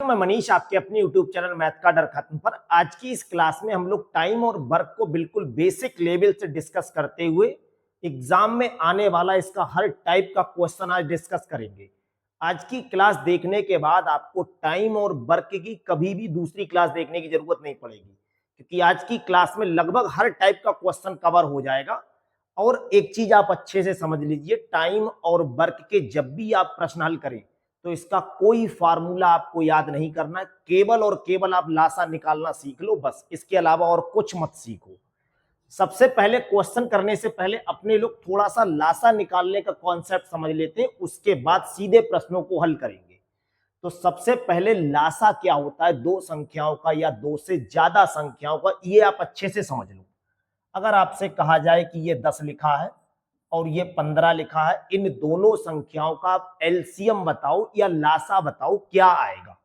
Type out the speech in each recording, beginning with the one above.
मैं मनीष, आपके अपने YouTube चैनल मैथ का डर खत्म पर आज की इस क्लास में हम लोग टाइम और वर्क को बिल्कुल बेसिक लेवल से डिस्कस करते हुए एग्जाम में आने वाला इसका हर टाइप का क्वेश्चन आज डिस्कस करेंगे। आज की क्लास देखने के बाद आपको टाइम और वर्क की कभी भी दूसरी क्लास देखने की जरूरत नहीं पड़ेगी, क्योंकि आज की क्लास में लगभग हर टाइप का क्वेश्चन कवर हो जाएगा। और एक चीज आप अच्छे से समझ लीजिए, टाइम और वर्क के जब भी आप प्रश्न हल करें तो इसका कोई फार्मूला आपको याद नहीं करना है, केवल और केवल आप लासा निकालना सीख लो बस, इसके अलावा और कुछ मत सीखो। सबसे पहले क्वेश्चन करने से पहले अपने लोग थोड़ा सा लासा निकालने का कॉन्सेप्ट समझ लेते हैं, उसके बाद सीधे प्रश्नों को हल करेंगे। तो सबसे पहले लासा क्या होता है, दो संख्याओं का या दो से ज्यादा संख्याओं का, ये आप अच्छे से समझ लो। अगर आपसे कहा जाए कि ये 10 लिखा है और ये 15 लिखा है, इन दोनों संख्याओं का आप एलसीएम बताओ या लासा बताओ, क्या आएगा।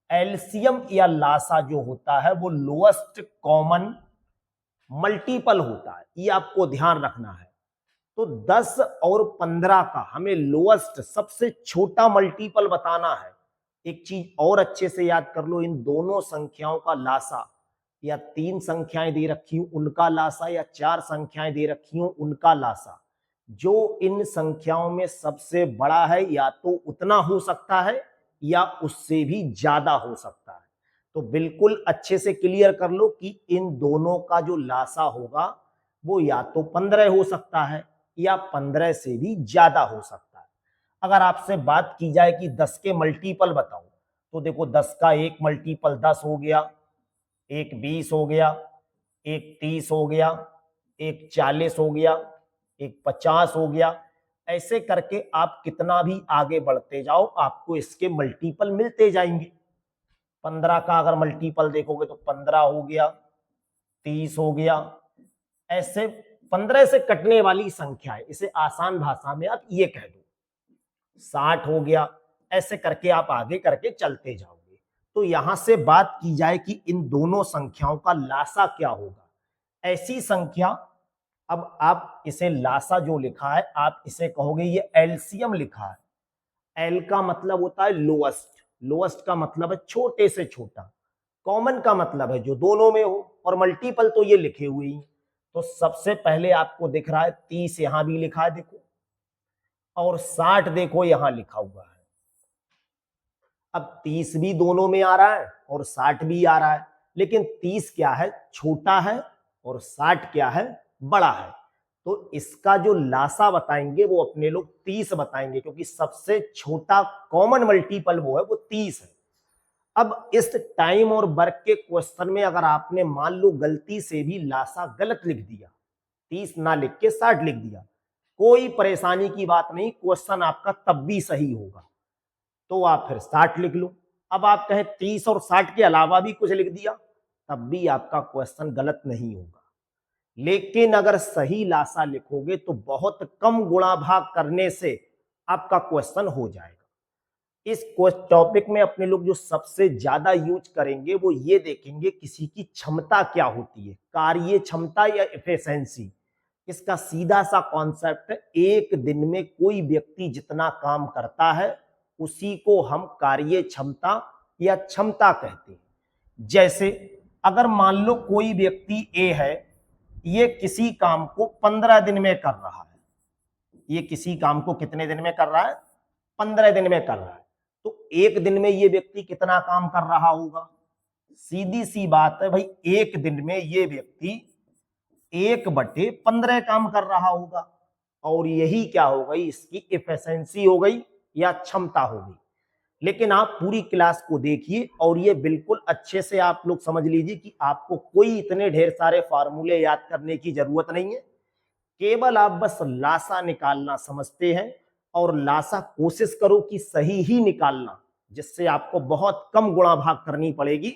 एलसीएम या लासा जो होता है वो लोएस्ट कॉमन मल्टीपल होता है, ये आपको ध्यान रखना है। तो 10 और 15 का हमें लोएस्ट सबसे छोटा मल्टीपल बताना है। एक चीज और अच्छे से याद कर लो, इन दोनों संख्याओं का लासा, या 3 संख्याएं दे रखी हूं उनका लासा या 4 संख्याएं दे रखी हूं उनका लासा, जो इन संख्याओं में सबसे बड़ा है या तो उतना हो सकता है या उससे भी ज्यादा हो सकता है। तो बिल्कुल अच्छे से क्लियर कर लो कि इन दोनों का जो लासा होगा वो या तो 15 हो सकता है या 15 से भी ज्यादा हो सकता है। अगर आपसे बात की जाए कि 10 के मल्टीपल बताओ, तो देखो 10 का एक मल्टीपल 10 हो गया, एक 20 हो गया, एक 30 हो गया, एक 40 हो गया, एक 50 हो गया। ऐसे करके आप कितना भी आगे बढ़ते जाओ आपको इसके मल्टीपल मिलते जाएंगे। 15 का अगर मल्टीपल देखोगे तो 15 हो गया, 30 हो गया। ऐसे 15 से कटने वाली संख्या है, इसे आसान भाषा में आप ये कह दो। 60 हो गया, ऐसे करके आप आगे करके चलते जाओगे। तो यहां से बात की जाए कि इन दोनों संख्याओं का लासा क्या होगा, ऐसी संख्या, अब आप इसे लासा जो लिखा है आप इसे कहोगे ये एलसीएम लिखा है। एल का मतलब होता है लोएस्ट, लोएस्ट का मतलब है छोटे से छोटा, कॉमन का मतलब है जो दोनों में हो, और मल्टीपल तो ये लिखे हुए ही। तो सबसे पहले आपको दिख रहा है 30 यहां भी लिखा है देखो, और 60 देखो यहां लिखा हुआ है। अब 30 भी दोनों में आ रहा है और 60 भी आ रहा है, लेकिन 30 क्या है, छोटा है, और 60 क्या है, बड़ा है। तो इसका जो लासा बताएंगे वो अपने लोग 30 बताएंगे, क्योंकि सबसे छोटा कॉमन मल्टीपल वो है, वो 30 है। अब इस टाइम और वर्क के क्वेश्चन में अगर आपने मान लो गलती से भी लासा गलत लिख दिया, 30 ना लिख के 60 लिख दिया, कोई परेशानी की बात नहीं, क्वेश्चन आपका तब भी सही होगा। तो आप फिर 60 लिख लो। अब आप कहें 30 और 60 के अलावा भी कुछ लिख दिया, तब भी आपका क्वेश्चन गलत नहीं होगा। लेकिन अगर सही लासा लिखोगे तो बहुत कम गुणा भाग करने से आपका क्वेश्चन हो जाएगा। इस टॉपिक में अपने लोग जो सबसे ज्यादा यूज करेंगे वो ये देखेंगे किसी की क्षमता क्या होती है, कार्य क्षमता या एफिशिएंसी। इसका सीधा सा कॉन्सेप्ट है, एक दिन में कोई व्यक्ति जितना काम करता है उसी को हम कार्य क्षमता या क्षमता कहते हैं। जैसे अगर मान लो कोई व्यक्ति ए है, ये किसी काम को 15 दिन में कर रहा है, ये किसी काम को कितने दिन में कर रहा है, 15 दिन में कर रहा है। तो एक दिन में ये व्यक्ति कितना काम कर रहा होगा, सीधी सी बात है भाई, एक दिन में ये व्यक्ति 1/15 काम कर रहा होगा, और यही क्या हो गई, इसकी एफिशिएंसी हो गई या क्षमता हो गई। लेकिन आप पूरी क्लास को देखिए और ये बिल्कुल अच्छे से आप लोग समझ लीजिए कि आपको कोई इतने ढेर सारे फार्मूले याद करने की जरूरत नहीं है, केवल आप बस लासा निकालना समझते हैं, और लासा कोशिश करो कि सही ही निकालना, जिससे आपको बहुत कम गुणा भाग करनी पड़ेगी।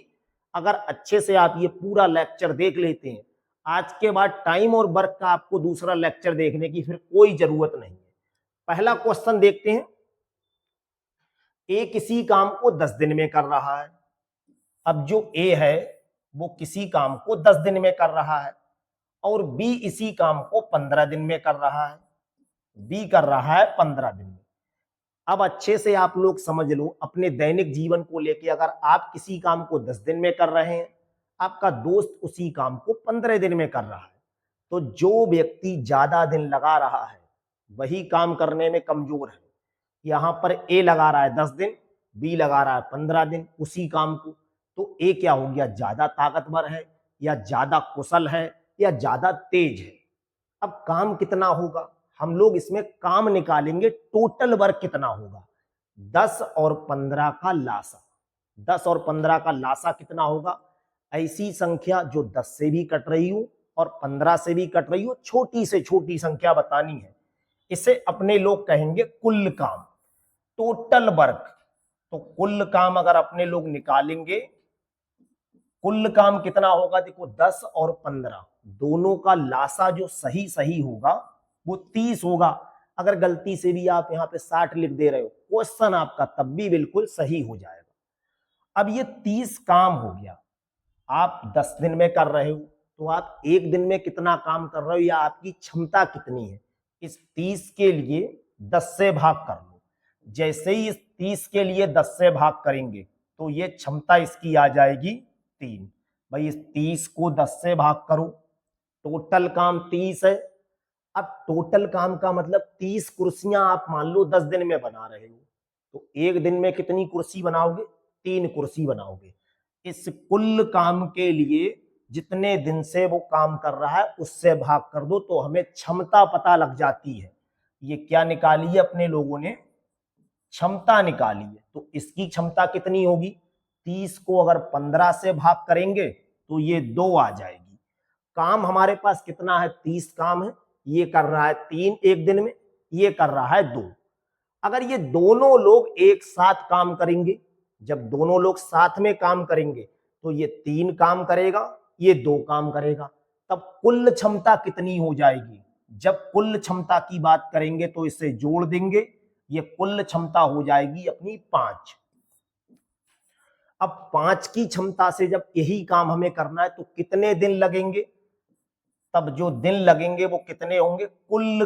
अगर अच्छे से आप ये पूरा लेक्चर देख लेते हैं, आज के बाद टाइम और वर्क का आपको दूसरा लेक्चर देखने की फिर कोई जरूरत नहीं है। पहला क्वेश्चन देखते हैं। ए किसी काम को 10 दिन में कर रहा है। अब जो ए है वो किसी काम को 10 दिन में कर रहा है, और बी इसी काम को 15 दिन में कर रहा है। बी कर रहा है 15 दिन में। अब अच्छे से आप लोग समझ लो, अपने दैनिक जीवन को लेके अगर आप किसी काम को 10 दिन में कर रहे हैं, आपका दोस्त उसी काम को 15 दिन में कर रहा है, तो जो व्यक्ति ज्यादा दिन लगा रहा है वही काम करने में कमजोर है। यहां पर ए लगा रहा है 10 दिन, बी लगा रहा है 15 दिन उसी काम को, तो ए क्या हो गया, ज्यादा ताकतवर है या ज्यादा कुशल है या ज्यादा तेज है। अब काम कितना होगा, हम लोग इसमें काम निकालेंगे, टोटल वर्क कितना होगा, 10 और 15 का लासा। 10 और 15 का लासा कितना होगा, ऐसी संख्या जो 10 से भी कट रही हो और 15 से भी कट रही हो, छोटी से छोटी संख्या बतानी है। इसे अपने लोग कहेंगे कुल काम, टोटल वर्क। तो कुल काम अगर अपने लोग निकालेंगे, कुल काम कितना होगा, देखो 10 और 15 दोनों का लासा जो सही सही होगा वो 30 होगा। अगर गलती से भी आप यहाँ पे 60 लिख दे रहे हो, क्वेश्चन आपका तब भी बिल्कुल सही हो जाएगा। अब ये 30 काम हो गया, आप 10 दिन में कर रहे हो, तो आप एक दिन में कितना काम कर रहे हो या आपकी क्षमता कितनी है, इस 30 के लिए 10 से भाग कर लो। जैसे ही इस 30 के लिए 10 से भाग करेंगे तो ये क्षमता इसकी आ जाएगी 3। भाई इस 30 को 10 से भाग करो, टोटल काम 30 है। अब टोटल काम का मतलब 30 कुर्सियां आप मान लो 10 दिन में बना रहे हो, तो एक दिन में कितनी कुर्सी बनाओगे, 3 कुर्सी बनाओगे। इस कुल काम के लिए जितने दिन से वो काम कर रहा है उससे भाग कर दो, तो हमें क्षमता पता लग जाती है। ये क्या निकाली है अपने लोगों ने, क्षमता निकाली है। तो इसकी क्षमता कितनी होगी, 30 को अगर 15 से भाग करेंगे तो ये 2 आ जाएगी। काम हमारे पास कितना है, 30 काम है, ये कर रहा है 3 एक दिन में, ये कर रहा है 2। अगर ये दोनों लोग एक साथ काम करेंगे, जब दोनों लोग साथ में काम करेंगे तो ये 3 काम करेगा, ये 2 काम करेगा, तब कुल क्षमता कितनी हो जाएगी। जब कुल क्षमता की बात करेंगे तो इसे जोड़ देंगे, ये कुल क्षमता हो जाएगी अपनी 5। अब 5 की क्षमता से जब यही काम हमें करना है तो कितने दिन लगेंगे, तब जो दिन लगेंगे वो कितने होंगे, कुल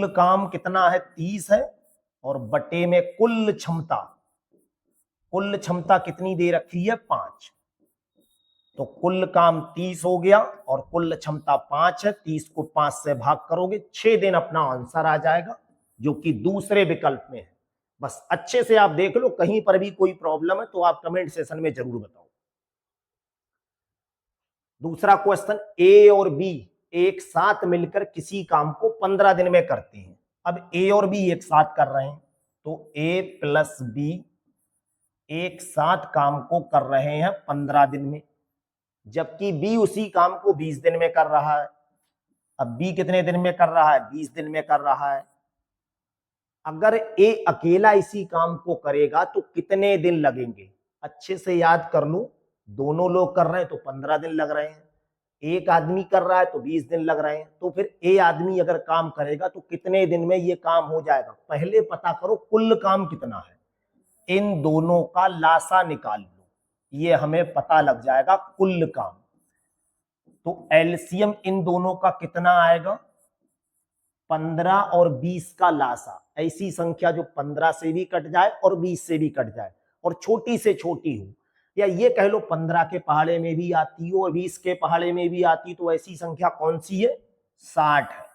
काम कितना है, 30 है, और बटे में कुल क्षमता कितनी दे रखी है, 5। तो कुल काम 30 हो गया और कुल क्षमता 5 है, 30 को 5 से भाग करोगे, 6 दिन अपना आंसर आ जाएगा, जो कि दूसरे विकल्प में है। बस अच्छे से आप देख लो, कहीं पर भी कोई प्रॉब्लम है तो आप कमेंट सेशन में जरूर बताओ। दूसरा क्वेश्चन, ए और बी एक साथ मिलकर किसी काम को 15 दिन में करते हैं। अब ए और बी एक साथ कर रहे हैं, तो ए प्लस बी एक साथ काम को कर रहे हैं 15 दिन में, जबकि बी उसी काम को 20 दिन में कर रहा है। अब बी कितने दिन में कर रहा है, 20 दिन में कर रहा है। अगर ए अकेला इसी काम को करेगा तो कितने दिन लगेंगे, अच्छे से याद कर लो। दोनों लोग कर रहे हैं तो 15 दिन लग रहे हैं, एक आदमी कर रहा है तो 20 दिन लग रहे हैं, तो फिर ए आदमी अगर काम करेगा तो कितने दिन में ये काम हो जाएगा। पहले पता करो कुल काम कितना है, इन दोनों का लासा निकाल लो, ये हमें पता लग जाएगा कुल काम। तो एलसीएम इन दोनों का कितना आएगा, 15 और 20 का लासा। ऐसी संख्या जो 15 से भी कट जाए और 20 से भी कट जाए और छोटी से छोटी हो, या ये कह लो 15 के पहाड़े में भी आती हो और 20 के पहाड़े में भी आती, तो ऐसी संख्या कौन सी है, 60 है।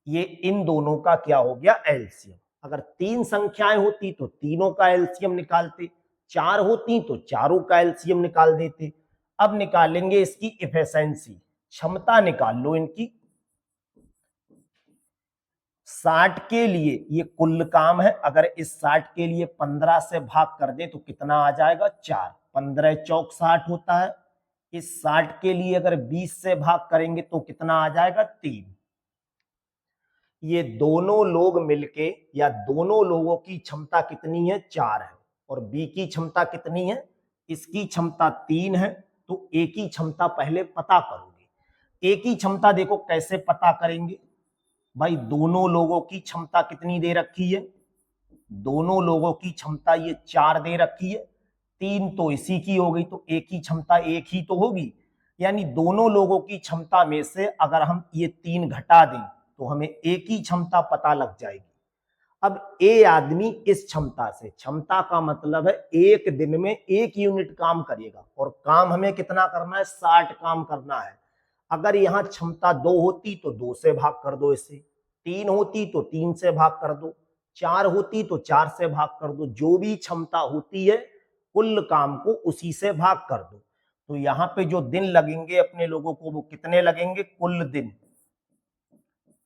ये इन दोनों का क्या हो गया, एलसीएम। अगर 3 संख्याएं होती तो तीनों का एलसीएम निकालते, 4 होती तो चारों का एलसीएम निकाल देते। अब निकालेंगे इसकी इफिशिएंसी, क्षमता निकाल लो इनकी। 60 के लिए ये कुल काम है, अगर इस 60 के लिए 15 से भाग कर दे तो कितना आ जाएगा, 4। 15 चौक 60 होता है। इस 60 के लिए अगर 20 से भाग करेंगे तो कितना आ जाएगा, 3। ये दोनों लोग मिलके, या दोनों लोगों की क्षमता कितनी है, 4 है, और बी की क्षमता कितनी है, इसकी क्षमता 3 है। तो ए की क्षमता पहले पता करोगे। ए की क्षमता देखो कैसे पता करेंगे, भाई दोनों लोगों की क्षमता कितनी दे रखी है, दोनों लोगों की क्षमता ये 4 दे रखी है, 3 तो इसी की हो गई, तो ए की क्षमता 1 ही तो होगी। यानी दोनों लोगों की क्षमता में से अगर हम ये 3 घटा दें तो हमें ए की क्षमता पता लग जाएगी। अब ए आदमी इस क्षमता से, क्षमता का मतलब है एक दिन में 1 यूनिट काम करेगा और काम हमें कितना करना है, 60 काम करना है। अगर यहाँ क्षमता 2 होती तो 2 से भाग कर दो, इसे 3 होती तो 3 से भाग कर दो, 4 होती तो 4 से भाग कर दो। जो भी क्षमता होती है कुल काम को उसी से भाग कर दो। तो यहाँ पे जो दिन लगेंगे अपने लोगों को वो कितने लगेंगे, कुल दिन।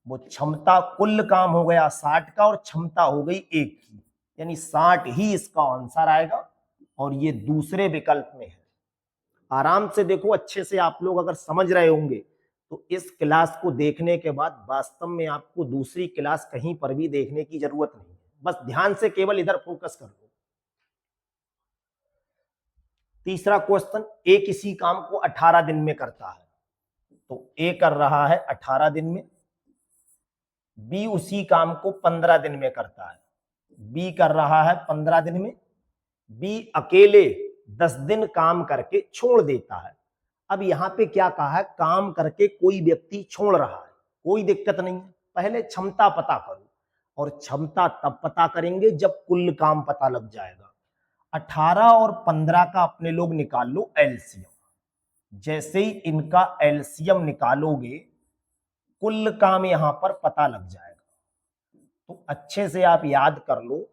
वो क्षमता, कुल काम हो गया 60 का और क्षमता हो गई 1 की, यानी 60 ही इसका आंसर आएगा और ये दूसरे विकल्प में है। आराम से देखो, अच्छे से आप लोग अगर समझ रहे होंगे तो इस क्लास को देखने के बाद वास्तव में आपको दूसरी क्लास कहीं पर भी देखने की जरूरत नहीं है। बस ध्यान से केवल इधर फोकस कर लो। तीसरा क्वेश्चन, ए किसी काम को 18 दिन में करता है। तो ए कर रहा है 18 दिन में, बी उसी काम को 15 दिन में करता है। बी कर रहा है 15 दिन में, बी अकेले 10 दिन काम करके छोड़ देता है। अब यहां पे क्या कहा है, काम करके कोई व्यक्ति छोड़ रहा है, कोई दिक्कत नहीं है। पहले क्षमता पता करो, और क्षमता तब पता करेंगे जब कुल काम पता लग जाएगा। 18 और 15 का अपने लोग निकाल लो एलसीएम। जैसे ही इनका एलसीएम निकालोगे कुल काम यहां पर पता लग जाएगा। तो अच्छे से आप याद कर लो,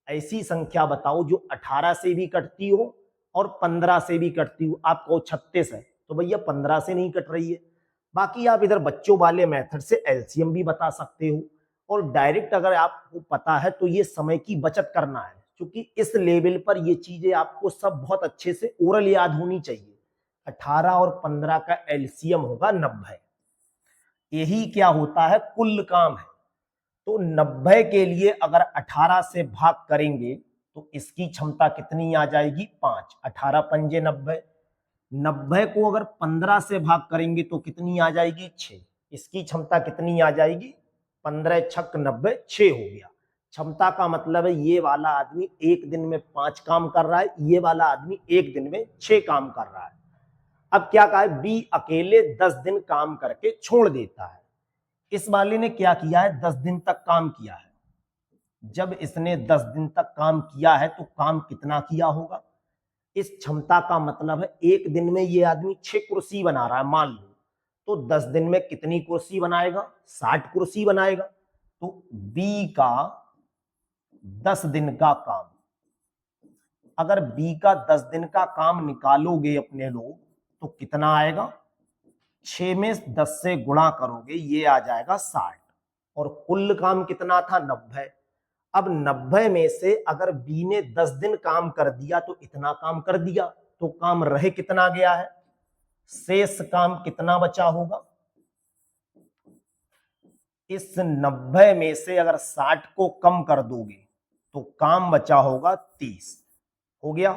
ऐसी संख्या बताओ जो 18 से भी कटती हो और 15 से भी कटती हो। आप कहो 36 है तो भैया 15 से नहीं कट रही है। बाकी आप इधर बच्चों वाले मेथड से एलसीएम भी बता सकते हो, और डायरेक्ट अगर आपको पता है तो ये समय की बचत करना है, क्योंकि इस लेवल पर ये चीजें आपको सब बहुत अच्छे से ओरल याद होनी चाहिए। 18 और 15 का एलसीएम होगा 90। यही क्या होता है, कुल काम है। तो 90 के लिए अगर 18 से भाग करेंगे तो इसकी क्षमता कितनी आ जाएगी, 5। 18 पंजे 90। 90 को अगर 15 से भाग करेंगे तो कितनी आ जाएगी, 6। इसकी क्षमता कितनी आ जाएगी, 15 छक 90, 6 हो गया। क्षमता का मतलब है ये वाला आदमी एक दिन में 5 काम कर रहा है, ये वाला आदमी एक दिन में 6 काम कर रहा है। अब क्या कहा है, बी अकेले 10 दिन काम करके छोड़ देता है। इस वाले ने क्या किया है, 10 दिन तक काम किया है। जब इसने 10 दिन तक काम किया है तो काम कितना किया होगा, इस क्षमता का मतलब है एक दिन में ये आदमी 6 कुर्सी बना रहा है मान लो, तो 10 दिन में कितनी कुर्सी बनाएगा, 60 कुर्सी बनाएगा। तो बी का 10 दिन का काम, अगर बी का 10 दिन का काम निकालोगे अपने लोग तो कितना आएगा, 6 में 10 से गुणा करोगे ये आ जाएगा 60, और कुल काम कितना था, 90। अब 90 में से अगर बी ने 10 दिन काम कर दिया तो इतना काम कर दिया, तो काम रहे कितना गया है, शेष काम कितना बचा होगा। इस 90 में से अगर 60 को कम कर दोगे तो काम बचा होगा 30। हो गया।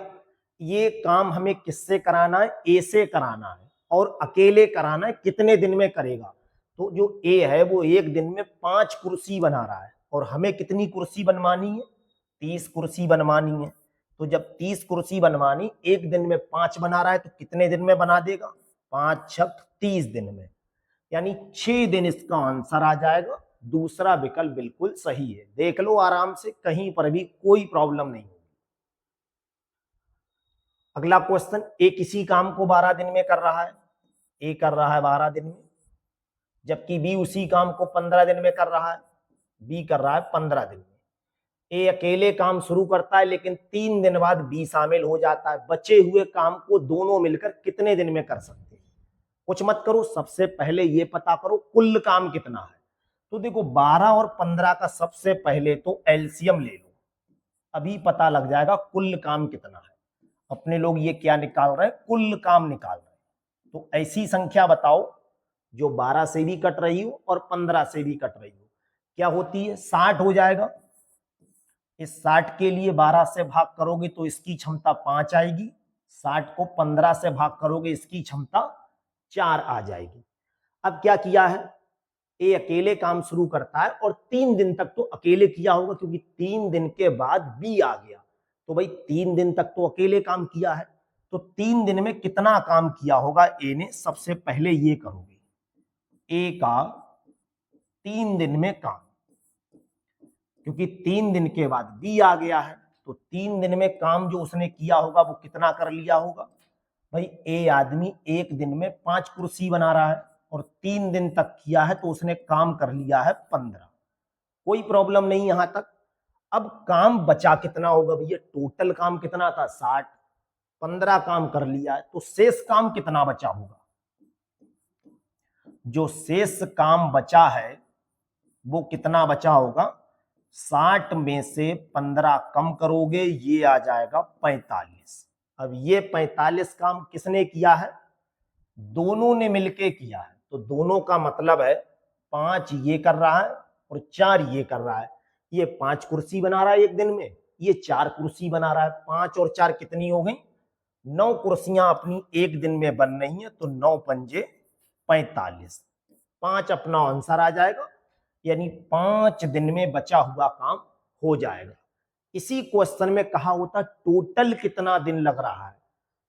ये काम हमें किससे कराना है, ए से कराना है, और अकेले कराना है। कितने दिन में करेगा, तो जो ए है वो एक दिन में 5 कुर्सी बना रहा है, और हमें कितनी कुर्सी बनवानी है, 30 कुर्सी बनवानी है। तो जब 30 कुर्सी बनवानी, एक दिन में 5 बना रहा है तो कितने दिन में बना देगा, 5 छक 30 दिन में, यानी 6 दिन इसका आंसर आ जाएगा। दूसरा विकल्प बिल्कुल सही है। देख लो आराम से, कहीं पर भी कोई प्रॉब्लम नहीं। अगला क्वेश्चन, ए किसी काम को 12 दिन में कर रहा है। ए कर रहा है 12 दिन में, जबकि बी उसी काम को 15 दिन में कर रहा है। बी कर रहा है 15 दिन में। ए अकेले काम शुरू करता है, लेकिन 3 दिन बाद बी शामिल हो जाता है। बचे हुए काम को दोनों मिलकर कितने दिन में कर सकते हैं। कुछ मत करो, सबसे पहले ये पता करो कुल काम कितना है। तो देखो 12 और 15 का सबसे पहले तो एलसीएम ले लो, अभी पता लग जाएगा कुल काम कितना है। अपने लोग ये क्या निकाल रहे हैं, कुल काम निकाल रहे हैं। तो ऐसी संख्या बताओ जो 12 से भी कट रही हो और 15 से भी कट रही हो। क्या होती है, 60 हो जाएगा। इस 60 के लिए 12 से भाग करोगे तो इसकी क्षमता 5 आएगी। 60 को 15 से भाग करोगे इसकी क्षमता 4 आ जाएगी। अब क्या किया है, ए अकेले काम शुरू करता है और 3 दिन तक तो अकेले किया होगा, क्योंकि 3 दिन के बाद बी आ गया। तो भाई 3 दिन तक तो अकेले काम किया है, तो 3 दिन में कितना काम किया होगा ए ने। सबसे पहले ये करोगे, ए का 3 दिन में काम, क्योंकि 3 दिन के बाद बी आ गया है, तो 3 दिन में काम जो उसने किया होगा वो कितना कर लिया होगा भाई। ए आदमी 1 दिन में 5 कुर्सी बना रहा है और 3 दिन तक किया है, तो उसने काम कर लिया है 15। कोई प्रॉब्लम नहीं यहां तक। अब काम बचा कितना होगा भैया, टोटल काम कितना था 60, 15 काम कर लिया है, तो शेष काम कितना बचा होगा। जो शेष काम बचा है वो कितना बचा होगा, 60 में से 15 कम करोगे ये आ जाएगा 45। अब ये 45 काम किसने किया है, दोनों ने मिलके किया है, तो दोनों का मतलब है 5 ये कर रहा है और 4 ये कर रहा है। ये 5 कुर्सी बना रहा है 1 दिन में, ये 4 कुर्सी बना रहा है। 5 और 4 कितनी हो गई, 9 कुर्सियां अपनी 1 दिन में बन रही हैं, तो 9 पंजे 45, 5 अपना आंसर आ जाएगा, यानी 5 दिन में बचा हुआ काम हो जाएगा। इसी क्वेश्चन में कहा होता टोटल कितना दिन लग रहा है,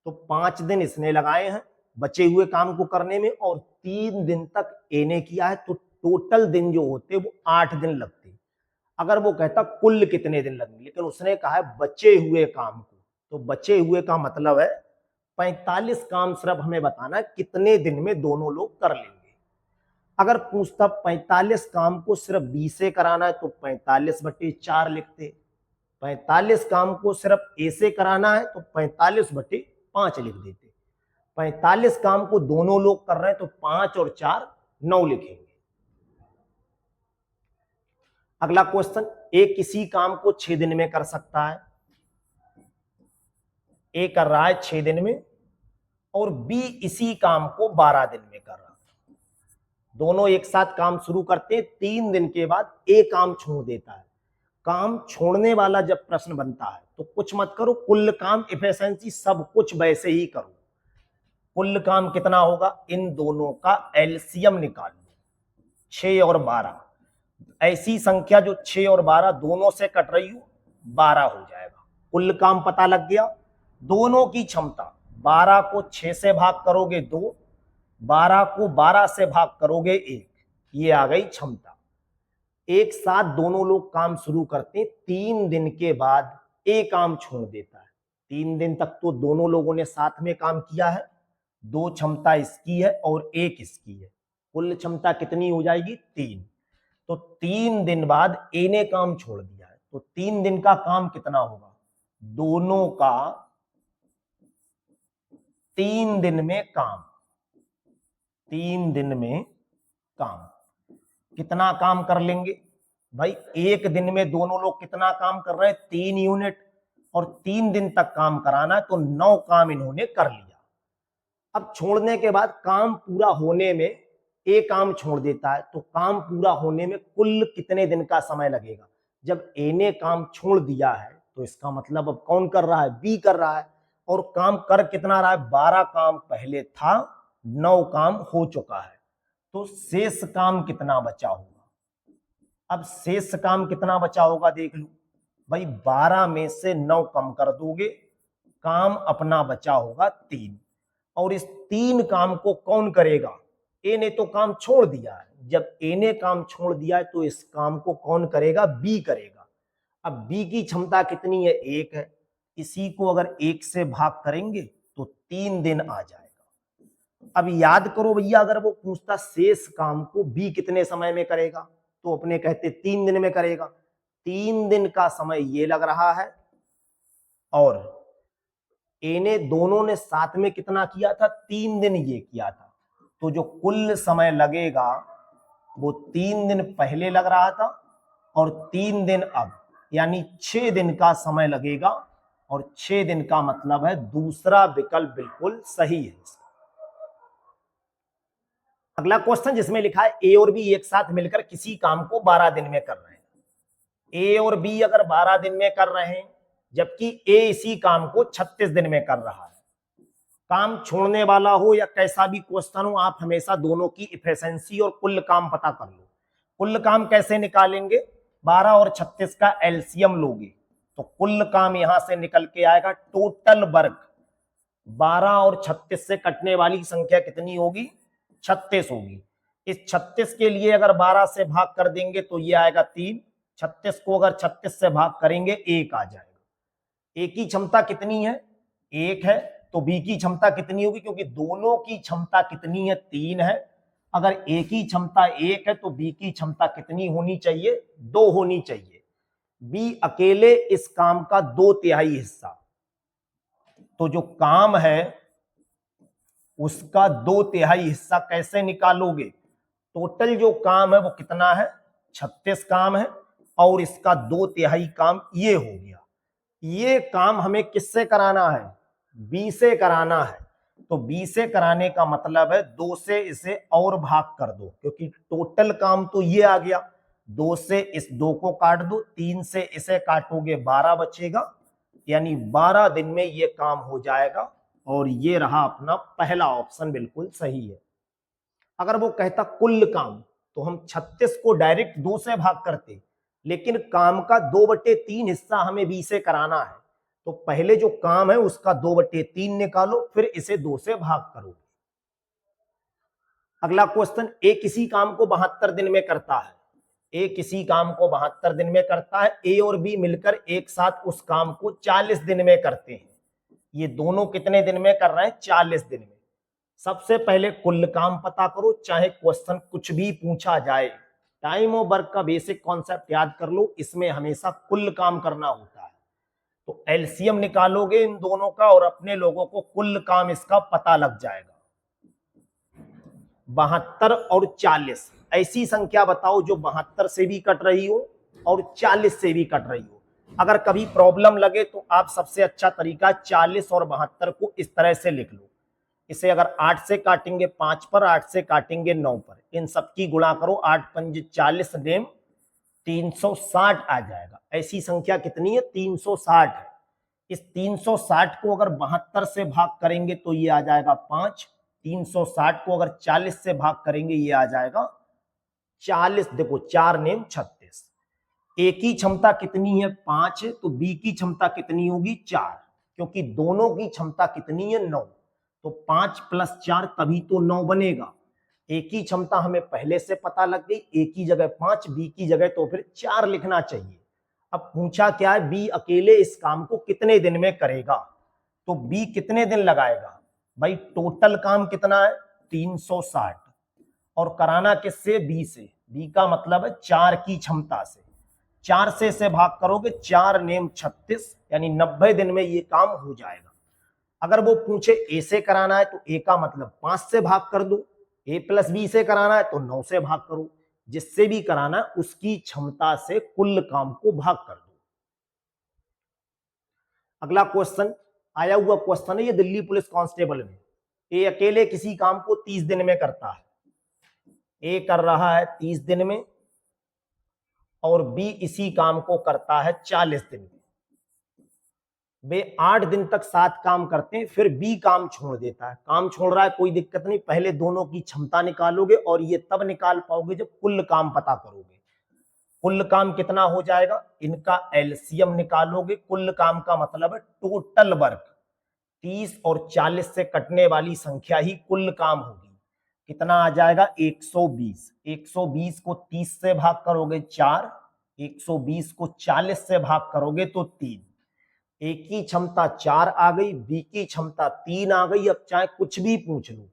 तो 5 दिन इसने लगाए हैं बचे हुए काम को करने में, और 3 दिन तक ए ने किया है, तो टोटल दिन जो होते वो 8 दिन लगते। अगर वो कहता कुल कितने दिन लगेंगे, लेकिन उसने कहा है बचे हुए काम को, तो बचे हुए का मतलब है 45 काम सिर्फ हमें बताना है कितने दिन में दोनों लोग कर लेंगे। अगर पूछता 45 काम को सिर्फ बी से कराना है, तो 45/4 लिखते। 45 काम को सिर्फ ए से कराना है, तो 45/5 लिख देते। 45 काम को दोनों लोग कर रहे हैं, तो 5 और 4 9 लिखेंगे। अगला क्वेश्चन, ए किसी काम को 6 दिन में कर सकता है, ए कर रहा है 6 दिन में, और बी इसी काम को 12 दिन में कर रहा है। दोनों एक साथ काम शुरू करते हैं, 3 दिन के बाद ए काम छोड़ देता है। काम छोड़ने वाला जब प्रश्न बनता है तो कुछ मत करो, कुल काम, एफिशिएंसी सब कुछ वैसे ही करो। कुल काम कितना होगा, इन दोनों का एलसीएम निकाल लो, 6 और 12। ऐसी संख्या जो 6 और 12 दोनों से कट रही हो 12 हो जाएगा। कुल काम पता लग गया। दोनों की क्षमता, 12 को 6 से भाग करोगे 2, 12 को 12 से भाग करोगे 1, ये आ गई क्षमता। एक साथ दोनों लोग काम शुरू करते हैं, 3 दिन के बाद ए काम छोड़ देता है। 3 दिन तक तो दोनों लोगों ने साथ में काम किया है, 2 क्षमता इसकी है और 1 इसकी है, कुल क्षमता कितनी हो जाएगी 3। तो 3 दिन बाद ए ने काम छोड़ दिया है, तो 3 दिन का काम कितना होगा, दोनों का 3 दिन में काम। 3 दिन में काम, कितना काम कर लेंगे भाई, 1 दिन में दोनों लोग कितना काम कर रहे हैं 3 यूनिट, और 3 दिन तक काम कराना है, तो 9 काम इन्होंने कर लिया। अब छोड़ने के बाद काम पूरा होने में ए काम छोड़ देता है, तो काम पूरा होने में कुल कितने दिन का समय लगेगा। जब ए ने काम छोड़ दिया है तो इसका मतलब अब कौन कर रहा है, बी कर रहा है, और काम कर कितना रहा है, 12 काम पहले था, 9 काम हो चुका है, तो शेष काम कितना बचा होगा। अब शेष काम कितना बचा होगा देख लो भाई, 12 में से 9 कम कर दोगे, काम अपना बचा होगा 3, और इस 3 काम को कौन करेगा, ए ने तो काम छोड़ दिया है। जब ए ने काम छोड़ दिया है तो इस काम को कौन करेगा, बी करेगा। अब बी की क्षमता कितनी है, 1 है, इसी को अगर 1 से भाग करेंगे तो 3 दिन आ जाएगा। अब याद करो भैया, अगर वो पूछता शेष काम को बी कितने समय में करेगा, तो अपने कहते 3 दिन में करेगा। 3 दिन का समय ये लग रहा है, और ए ने, दोनों ने साथ में कितना किया था, 3 दिन ये किया था, तो जो कुल समय लगेगा वो 3 दिन पहले लग रहा था और 3 दिन अब, यानी 6 दिन का समय लगेगा, और 6 दिन का मतलब है दूसरा विकल्प बिल्कुल सही है। अगला क्वेश्चन जिसमें लिखा है ए और बी एक साथ मिलकर किसी काम को 12 दिन में कर रहे हैं। ए और बी अगर 12 दिन में कर रहे हैं, जबकि ए इसी काम को 36 दिन में कर रहा है। काम छोड़ने वाला हो या कैसा भी क्वेश्चन हो, आप हमेशा दोनों की इफिशिएंसी और कुल काम पता कर लो। कुल काम कैसे निकालेंगे, 12 और 36 का एलसीएम लोगे तो कुल काम यहां से निकल के आएगा, टोटल वर्क 12 और 36 से कटने वाली संख्या कितनी होगी, 36 होगी। इस 36 के लिए अगर 12 से भाग कर देंगे तो ये आएगा 3, 36 को अगर 36 से भाग करेंगे 1 आ जाएगा। ए की क्षमता कितनी है, 1 है, तो बी की क्षमता कितनी होगी, क्योंकि दोनों की क्षमता कितनी है, 3 है। अगर ए की क्षमता 1 है तो बी की क्षमता कितनी होनी चाहिए, 2 होनी चाहिए। बी अकेले इस काम का 2/3 हिस्सा, तो जो काम है उसका 2/3 हिस्सा कैसे निकालोगे, टोटल जो काम है वो कितना है, 36 काम है, और इसका 2/3 काम ये हो गया। ये काम हमें किससे कराना है, बी से कराना है, तो बी से कराने का मतलब है 2 से इसे और भाग कर दो, क्योंकि टोटल काम तो ये आ गया। 2 से इस 2 को काट दो, 3 से इसे काटोगे 12 बचेगा, यानी 12 दिन में ये काम हो जाएगा। और ये रहा अपना पहला ऑप्शन, बिल्कुल सही है। अगर वो कहता कुल काम, तो हम 36 को डायरेक्ट 2 से भाग करते, लेकिन काम का 2/3 हिस्सा हमें बी से कराना है, तो पहले जो काम है उसका 2/3 निकालो, फिर इसे 2 से भाग करो। अगला क्वेश्चन, ए किसी काम को 72 दिन में करता है। ए किसी काम को 72 दिन में करता है, ए और बी मिलकर एक साथ उस काम को 40 दिन में करते हैं। ये दोनों कितने दिन में कर रहे हैं, 40 दिन में। सबसे पहले कुल काम पता करो, चाहे क्वेश्चन कुछ भी पूछा जाए। टाइम और वर्क का बेसिक कॉन्सेप्ट याद कर लो, इसमें हमेशा कुल काम करना होता है। तो एलसीएम निकालोगे इन दोनों का और अपने लोगों को कुल काम इसका पता लग जाएगा। 72 और 40, ऐसी संख्या बताओ जो 72 से भी कट रही हो और 40 से भी कट रही हो। अगर कभी प्रॉब्लम लगे तो आप सबसे अच्छा तरीका 40 और 72 को इस तरह से लिख लो। इसे अगर 8 से काटेंगे 5 पर, 8 से काटेंगे 9 पर, इन सबकी गुणा करो, 8 पंजे 40 नेम 360 आ जाएगा। ऐसी संख्या कितनी है, 360 है। इस 360 को अगर 72 से भाग करेंगे तो ये आ जाएगा 5, 360 को अगर 40 से भाग करेंगे ये आ जाएगा 40। देखो 4 नेम 36। ए की क्षमता कितनी है, 5 है, तो बी की क्षमता कितनी होगी, 4, क्योंकि दोनों की क्षमता कितनी है, 9, तो 5 + 4 तभी तो 9 बनेगा। ए की क्षमता हमें पहले से पता लग गई, ए की जगह 5, बी की जगह तो फिर 4 लिखना चाहिए। अब पूछा क्या है, बी अकेले इस काम को कितने दिन में करेगा, तो बी कितने दिन लगाएगा भाई, टोटल काम कितना है 360, और कराना किससे, बी से। बी का मतलब है 4 की क्षमता से, 4 से इसे भाग करोगे, 4 नेम 36, यानी 90 दिन में ये काम हो जाएगा। अगर वो पूछे ए से कराना है तो ए का मतलब 5 से भाग कर दो, ए + बी से कराना है तो 9 से भाग करो, जिससे भी कराना है उसकी क्षमता से कुल काम को भाग कर दो। अगला क्वेश्चन आया हुआ क्वेश्चन है ये दिल्ली पुलिस कांस्टेबल में। ए अकेले किसी काम को 30 दिन में करता है, ए कर रहा है 30 दिन में, और बी इसी काम को करता है 40 दिन में। वे 8 दिन तक साथ काम करते हैं, फिर बी काम छोड़ देता है। काम छोड़ रहा है कोई दिक्कत नहीं, पहले दोनों की क्षमता निकालोगे, और ये तब निकाल पाओगे जब कुल काम पता करोगे। कुल काम कितना हो जाएगा, इनका एलसीएम निकालोगे। कुल काम का मतलब है टोटल वर्क, 30 और 40 से कटने वाली संख्या ही कुल काम होगी। कितना आ जाएगा, 120। 120 को 30 से भाग करोगे 4, 120 को 40 से भाग करोगे तो 3। ए की क्षमता 4 आ गई, बी की क्षमता 3 आ गई। अब चाहे कुछ भी पूछ लो,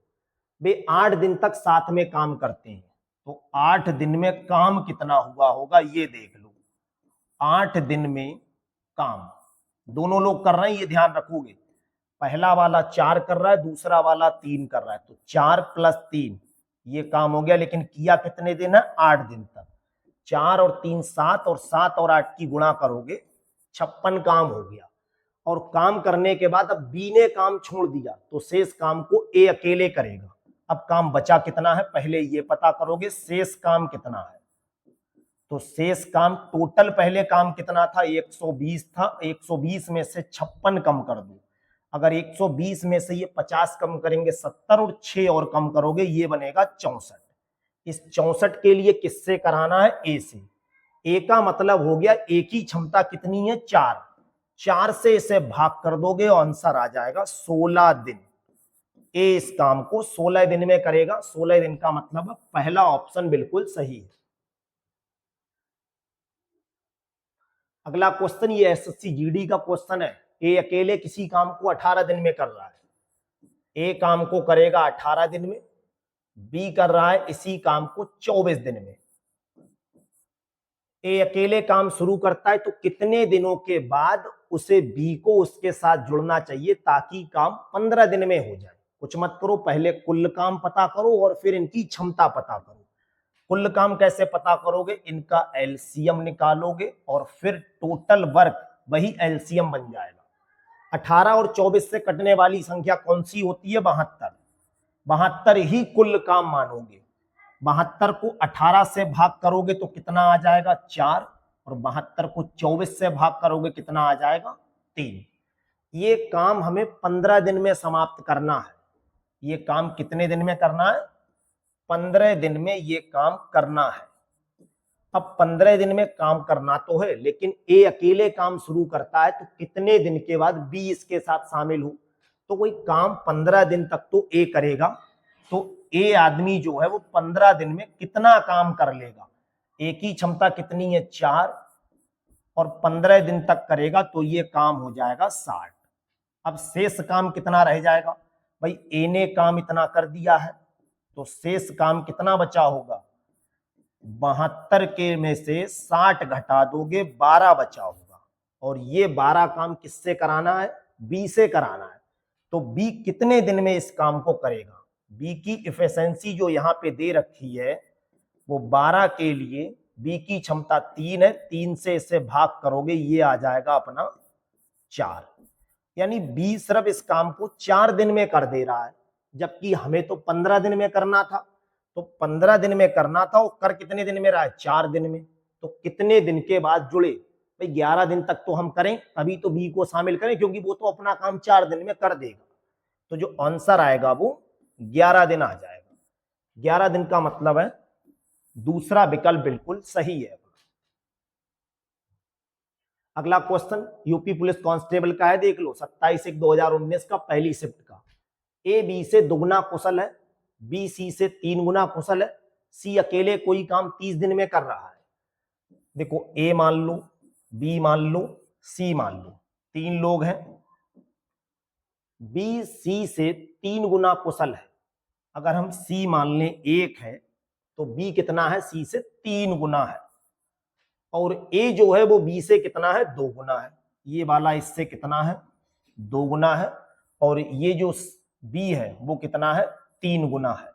वे 8 दिन तक साथ में काम करते हैं, तो 8 दिन में काम कितना हुआ होगा ये देख लो। 8 दिन में काम दोनों लोग कर रहे हैं, ये ध्यान रखोगे। पहला वाला 4 कर रहा है, दूसरा वाला 3 कर रहा है, तो 4 + 3 ये काम हो गया। लेकिन किया कितने दिन है, 8 दिन तक। 4 और 3 7, और 7 और 8 की गुणा करोगे 56 काम हो गया। और काम करने के बाद अब बी ने काम छोड़ दिया, तो शेष काम को ए अकेले करेगा। अब काम बचा कितना है, पहले ये पता करोगे शेष काम कितना है। तो शेष काम टोटल पहले काम कितना था, 120 था, 120 में से 56 कम कर दो। अगर 120 में से ये 50 कम करेंगे 70, और 6 और कम करोगे ये बनेगा 64। इस 64 के लिए किससे कराना है, ए से। ए का मतलब हो गया ए की क्षमता कितनी है, 4 से इसे भाग कर दोगे और आंसर आ जाएगा 16 दिन। ए इस काम को 16 दिन में करेगा। 16 दिन का मतलब पहला ऑप्शन बिल्कुल सही है। अगला क्वेश्चन ये एसएससी जीडी का क्वेश्चन है। ए अकेले किसी काम को 18 दिन में कर रहा है। ए काम को करेगा 18 दिन में, बी कर रहा है इसी काम को 24 दिन में। ए अकेले काम शुरू करता है तो कितने दिनों के बाद उसे बी को उसके साथ जुड़ना चाहिए ताकि काम 15 दिन में हो जाए। कुछ मत करो, पहले कुल काम पता करो और फिर इनकी क्षमता पता करो। कुल काम कैसे पता करोगे, इनका एलसीएम निकालोगे और फिर टोटल वर्क वही एलसीएम बन जाएगा। 18 और 24 से कटने वाली संख्या कौन सी होती है, 72। 72 ही कुल काम मानोगे। 72 को 18 से भाग करोगे तो कितना आ जाएगा, 4, और 72 को 24 से भाग करोगे कितना आ जाएगा, 3। ये काम हमें 15 दिन में समाप्त करना है। ये काम कितने दिन में करना है, 15 दिन में ये काम करना है। अब 15 दिन में काम करना तो है, लेकिन ए अकेले काम शुरू करता है तो कितने दिन के बाद बी इसके साथ शामिल हो। तो कोई काम 15 दिन तक तो ए करेगा, तो ए आदमी जो है वो 15 दिन में कितना काम कर लेगा। ए की क्षमता कितनी है, 4, और 15 दिन तक करेगा तो ये काम हो जाएगा 60। अब शेष काम कितना रह जाएगा, भाई ए ने काम इतना कर दिया है तो शेष काम कितना बचा होगा, 72 के में से 60 घटा दोगे 12 बचा होगा। और ये 12 काम किससे कराना है, बी से कराना है। तो बी कितने दिन में इस काम को करेगा। बी की इफिशिएंसी जो यहाँ पे दे रखी है वो 12 के लिए बी की क्षमता 3 है, 3 से इसे भाग करोगे ये आ जाएगा अपना 4। यानी बी सिर्फ इस काम को 4 दिन में कर दे रहा है, जबकि हमें तो 15 दिन में करना था। तो 15 दिन में करना था, वो कर कितने दिन में रहा है, 4 दिन में। तो कितने दिन के बाद जुड़े, भाई 11 दिन तक तो हम करें, तभी तो बी को शामिल करें, क्योंकि वो तो अपना काम 4 दिन में कर देगा। तो जो आंसर आएगा वो 11 दिन आ जाएगा। 11 दिन का मतलब है दूसरा विकल्प बिल्कुल सही है। अगला क्वेश्चन यूपी पुलिस कांस्टेबल का है, देख लो 27/1/2019 का, पहली शिफ्ट का। ए बी से दुगना कुशल है, बी सी से 3 गुना कुशल है, सी अकेले कोई काम 30 दिन में कर रहा है। देखो ए मान लो, बी मान लो, सी मान लो, 3 लोग हैं। बी सी से 3 गुना कुशल है। अगर हम सी मान लें 1 है तो बी कितना है, सी से 3 गुना है। और ए जो है वो बी से कितना है, 2 गुना है। ये वाला इससे कितना है, 2 गुना है। और ये जो बी है वो कितना है, 3 गुना है।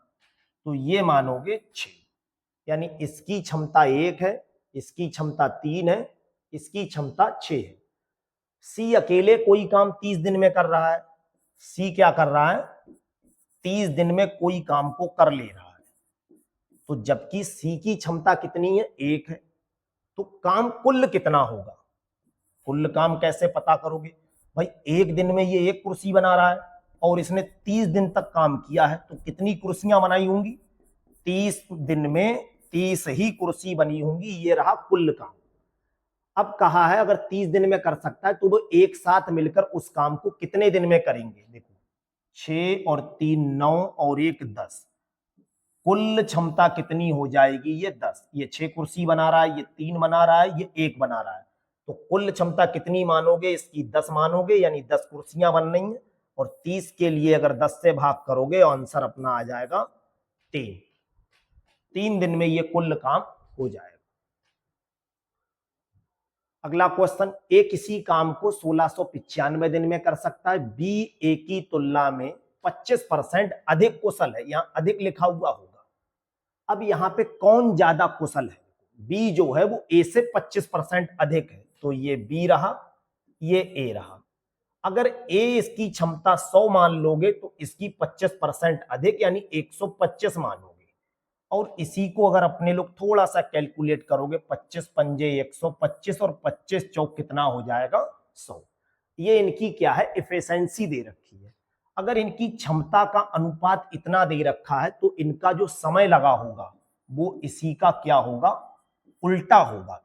तो ये मानोगे 6। यानी इसकी क्षमता 1 है, इसकी क्षमता 3 है, इसकी क्षमता 6 है। सी अकेले कोई काम 30 दिन में कर रहा है। सी क्या कर रहा है, 30 दिन में कोई काम को कर ले रहा है। तो जबकि सी की क्षमता कितनी है, 1 है, तो काम कुल कितना होगा। कुल काम कैसे पता करोगे, भाई 1 दिन में ये 1 कुर्सी बना रहा है और इसने 30 दिन तक काम किया है, तो कितनी कुर्सियां बनाई होंगी, 30 दिन में 30 ही कुर्सी बनी होंगी। ये रहा कुल काम। अब कहा है अगर 30 दिन में कर सकता है तो वो एक साथ मिलकर उस काम को कितने दिन में करेंगे। देखो 6 और 3 9 और 1 10, कुल क्षमता कितनी हो जाएगी, ये 10। ये 6 कुर्सी बना रहा है, ये 3 बना रहा है, ये 1 बना रहा है। तो कुल क्षमता कितनी मानोगे, इसकी 10 मानोगे, यानी 10 कुर्सियां बन रही हैं। और 30 के लिए अगर 10 से भाग करोगे आंसर अपना आ जाएगा 3। 3 दिन में ये कुल काम हो जाएगा। अगला क्वेश्चन, ए किसी काम को 1695 दिन में कर सकता है, बी ए की तुलना में 25% अधिक कुशल है। यहां अधिक लिखा हुआ होगा। अब यहां पे कौन ज्यादा कुशल है, बी जो है वो ए से 25% अधिक है, तो ये बी रहा, ये ए रहा। अगर ए इसकी क्षमता 100 मान लोगे तो इसकी 25% अधिक यानी 125 मानोगे। और इसी को अगर अपने लोग थोड़ा सा कैलकुलेट करोगे, 25 पंजे 125 और 25 चौक कितना हो जाएगा, 100। ये इनकी क्या है, इफिशिएंसी दे रखी है। अगर इनकी क्षमता का अनुपात इतना दे रखा है तो इनका जो समय लगा होगा वो इसी का क्या होगा, उल्टा होगा।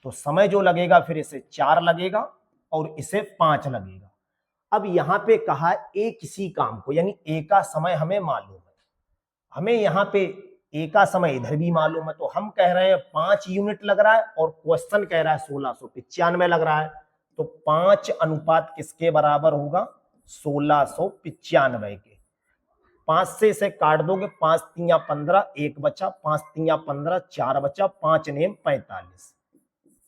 तो समय जो लगेगा फिर इसे 4 लगेगा और इसे 5 लगेगा। अब यहां पे कहा ए किसी काम को, यानी ए का समय हमें मालूम है, हमें यहाँ पे ए का समय इधर भी मालूम है, तो हम कह रहे हैं 5 यूनिट लग रहा है और क्वेश्चन कह रहा है 1695 लग रहा है, तो 5 अनुपात किसके बराबर होगा, 1695 के। 5 से इसे काट दोगे, 5 तिया 15, 1 बचा, 5 तिया 15, 4 बचा, 5 नेम 45।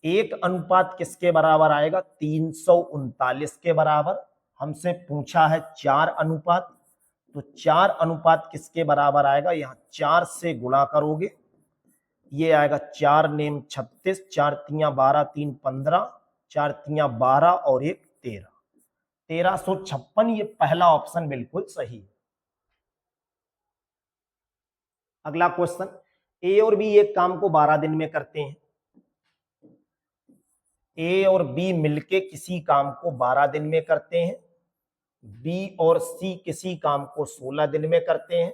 1 अनुपात किसके बराबर आएगा, 339 के बराबर। हमसे पूछा है 4 अनुपात, तो 4 अनुपात किसके बराबर आएगा, यहां 4 से गुणा करोगे, ये आएगा 4 नेम 36, 4 तिया 12, 3 15, 4 तिया 12 और 1 13, 1356। ये पहला ऑप्शन बिल्कुल सही है। अगला क्वेश्चन, ए और बी एक काम को 12 दिन में करते हैं। ए और बी मिलके किसी काम को 12 दिन में करते हैं। बी और सी किसी काम को 16 दिन में करते हैं।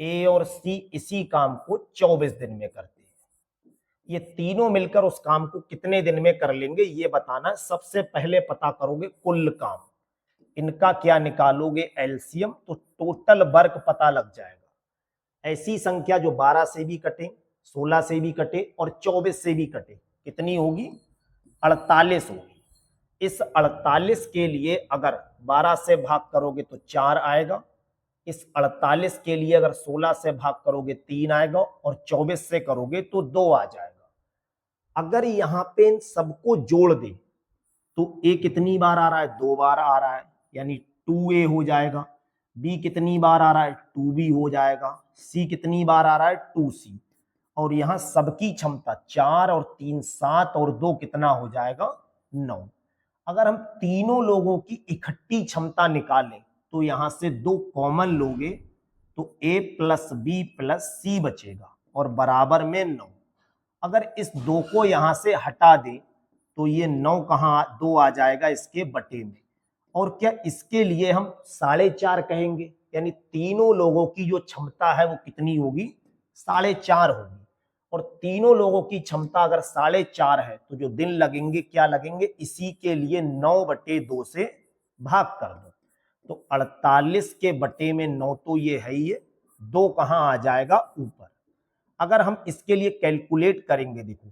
ए और सी इसी काम को 24 दिन में करते हैं। ये तीनों मिलकर उस काम को कितने दिन में कर लेंगे ये बताना। सबसे पहले पता करोगे कुल काम, इनका क्या निकालोगे एलसीएम, तो टोटल वर्क पता लग जाएगा। ऐसी संख्या जो 12 से भी कटे, 16 से भी कटे और 24 से भी कटे, कितनी होगी, 48 होगी। इस 48 के लिए अगर 12 से भाग करोगे तो 4 आएगा, इस 48 के लिए अगर 16 से भाग करोगे 3 आएगा और 24 से करोगे तो 2 आ जाएगा। अगर यहां पे इन सबको जोड़ दे तो ए कितनी बार आ रहा है, 2 बार आ रहा है, यानी 2a हो जाएगा। बी कितनी बार आ रहा है, 2b हो जाएगा। सी कितनी बार आ रहा है, 2c। और यहां सबकी क्षमता 4 और 3 7 और 2 कितना हो जाएगा, 9। अगर हम तीनों लोगों की इकट्ठी क्षमता निकालें तो यहां से 2 कॉमन लोगे तो a प्लस बी प्लस सी बचेगा और बराबर में 9। अगर इस 2 को यहां से हटा दे तो ये 9 कहां 2 आ जाएगा इसके बटे में। और क्या इसके लिए हम 4.5 कहेंगे, यानी तीनों लोगों की जो क्षमता है वो कितनी होगी, 4.5 होगी। और तीनों लोगों की क्षमता अगर 4.5 है तो जो दिन लगेंगे क्या लगेंगे, इसी के लिए 9/2 से भाग कर दो, तो 48 के बटे में 9 तो ये है ही है, 2 कहां आ जाएगा ऊपर। अगर हम इसके लिए कैलकुलेट करेंगे, देखो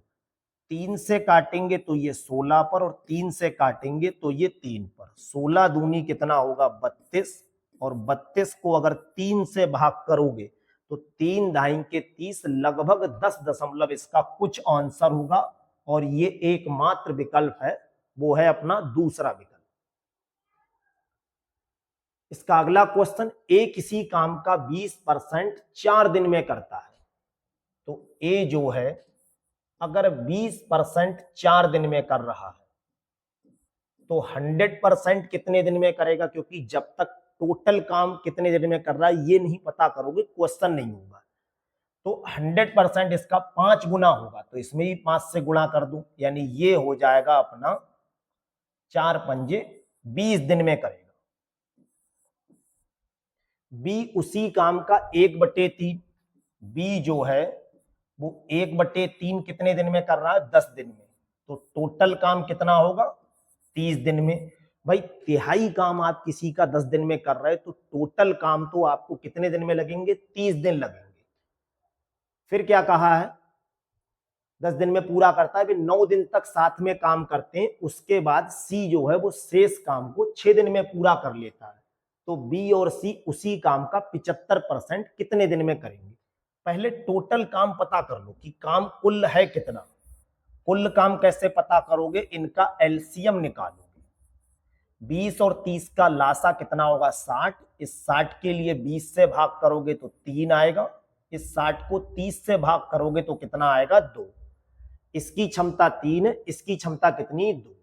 3 से काटेंगे तो ये 16 पर और 3 से काटेंगे तो ये 3 पर। 16 दूनी कितना होगा, 32, और 32 को अगर 3 से भाग करोगे तो 3 ढाई के 30, लगभग 10 दशमलव इसका कुछ आंसर होगा। और ये एकमात्र विकल्प है, वो है अपना दूसरा विकल्प। इसका अगला क्वेश्चन, ए किसी काम का 20% 4 दिन में करता है। तो ए जो है अगर 20% 4 दिन में कर रहा है तो 100% कितने दिन में करेगा, क्योंकि जब तक टोटल काम कितने दिन में कर रहा है ये नहीं पता करोगे क्वेश्चन नहीं होगा। तो 100% इसका 5 गुना होगा, तो इसमें भी 5 से गुणा कर दूं, यानी ये हो जाएगा अपना 4 पंजे 20 दिन में करेगा। बी उसी काम का 1/3, बी जो है वो 1/3 कितने दिन में कर रहा है, 10 दिन में। तो टोटल काम कितना होगा, 30 दिन में। भाई तिहाई काम आप किसी का 10 दिन में कर रहे हैं तो टोटल काम तो आपको कितने दिन में लगेंगे, 30 दिन लगेंगे। फिर क्या कहा है, 10 दिन में पूरा करता है, फिर 9 दिन तक साथ में काम करते हैं। उसके बाद सी जो है वो शेष काम को 6 दिन में पूरा कर लेता है। तो बी और सी उसी काम का 75% कितने दिन में करेंगे। पहले टोटल काम पता कर लो कि काम कुल है कितना। कुल काम कैसे पता करोगे, इनका एलसीएम निकालोगे। 20 और 30 का लासा कितना होगा, 60। इस 60 के लिए 20 से भाग करोगे तो 3 आएगा। इस 60 को 30 से भाग करोगे तो कितना आएगा, 2। इसकी क्षमता 3 है, इसकी क्षमता कितनी, 2।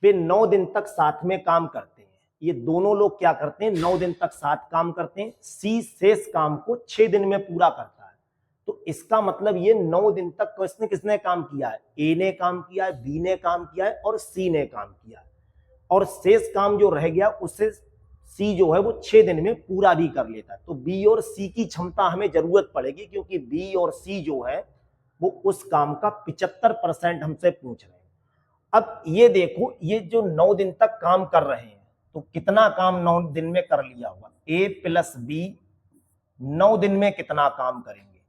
वे 9 दिन तक साथ में काम करते हैं। ये दोनों लोग क्या करते हैं, 9 दिन तक साथ काम करते हैं। सी शेष काम को 6 दिन में पूरा करता है। तो इसका मतलब ये 9 दिन तक किसने किसने काम किया है, ए ने काम किया है, बी ने काम किया है और सी ने काम किया है। और शेष काम जो रह गया उससे सी जो है वो 6 दिन में पूरा भी कर लेता है। तो बी और सी की क्षमता हमें जरूरत पड़ेगी, क्योंकि बी और सी जो है वो उस काम का 75% हमसे पूछ रहे हैं। अब ये देखो, ये जो 9 दिन तक काम कर रहे हैं तो कितना काम 9 दिन में कर लिया होगा। ए प्लस बी 9 दिन में कितना काम करेंगे,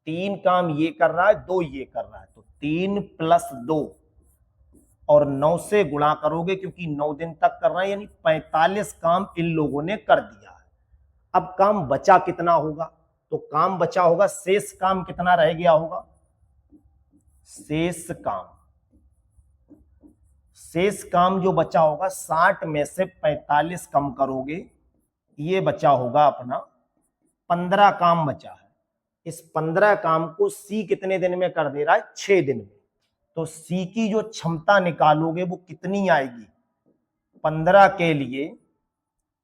3 काम ये कर रहा है, 2 ये कर रहा है, तो 3 प्लस 2 और 9 से गुणा करोगे क्योंकि 9 दिन तक कर रहा है, यानी 45 काम इन लोगों ने कर दिया है। अब काम बचा कितना होगा, तो काम बचा होगा, शेष काम कितना रह गया होगा, शेष काम जो बचा होगा 60 में से 45 कम करोगे, ये बचा होगा अपना 15 काम बचा है। इस 15 काम को सी कितने दिन में कर दे रहा है, 6 दिन में। तो सी की जो क्षमता निकालोगे वो कितनी आएगी, 15 के लिए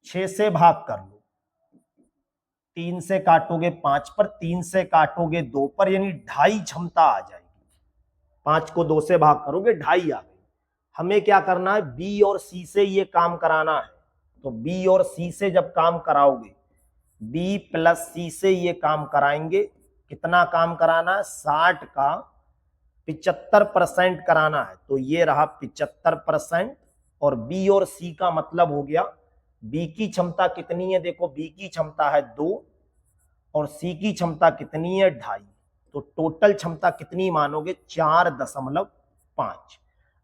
6 से भाग कर लो, 3 से काटोगे 5 पर, 3 से काटोगे 2 पर, यानी 2.5 क्षमता आ जाएगी। 5 को 2 से भाग करोगे 2.5 आ गई। हमें क्या करना है, बी और सी से ये काम कराना है। तो बी और सी से जब काम कराओगे, बी प्लस सी से ये काम कराएंगे, कितना काम कराना है, 60 का 75% कराना है। तो ये रहा 75%, और बी और सी का मतलब हो गया, बी की क्षमता कितनी है, देखो बी की क्षमता है 2 और सी की क्षमता कितनी है 2.5, तो टोटल क्षमता कितनी मानोगे, 4.5।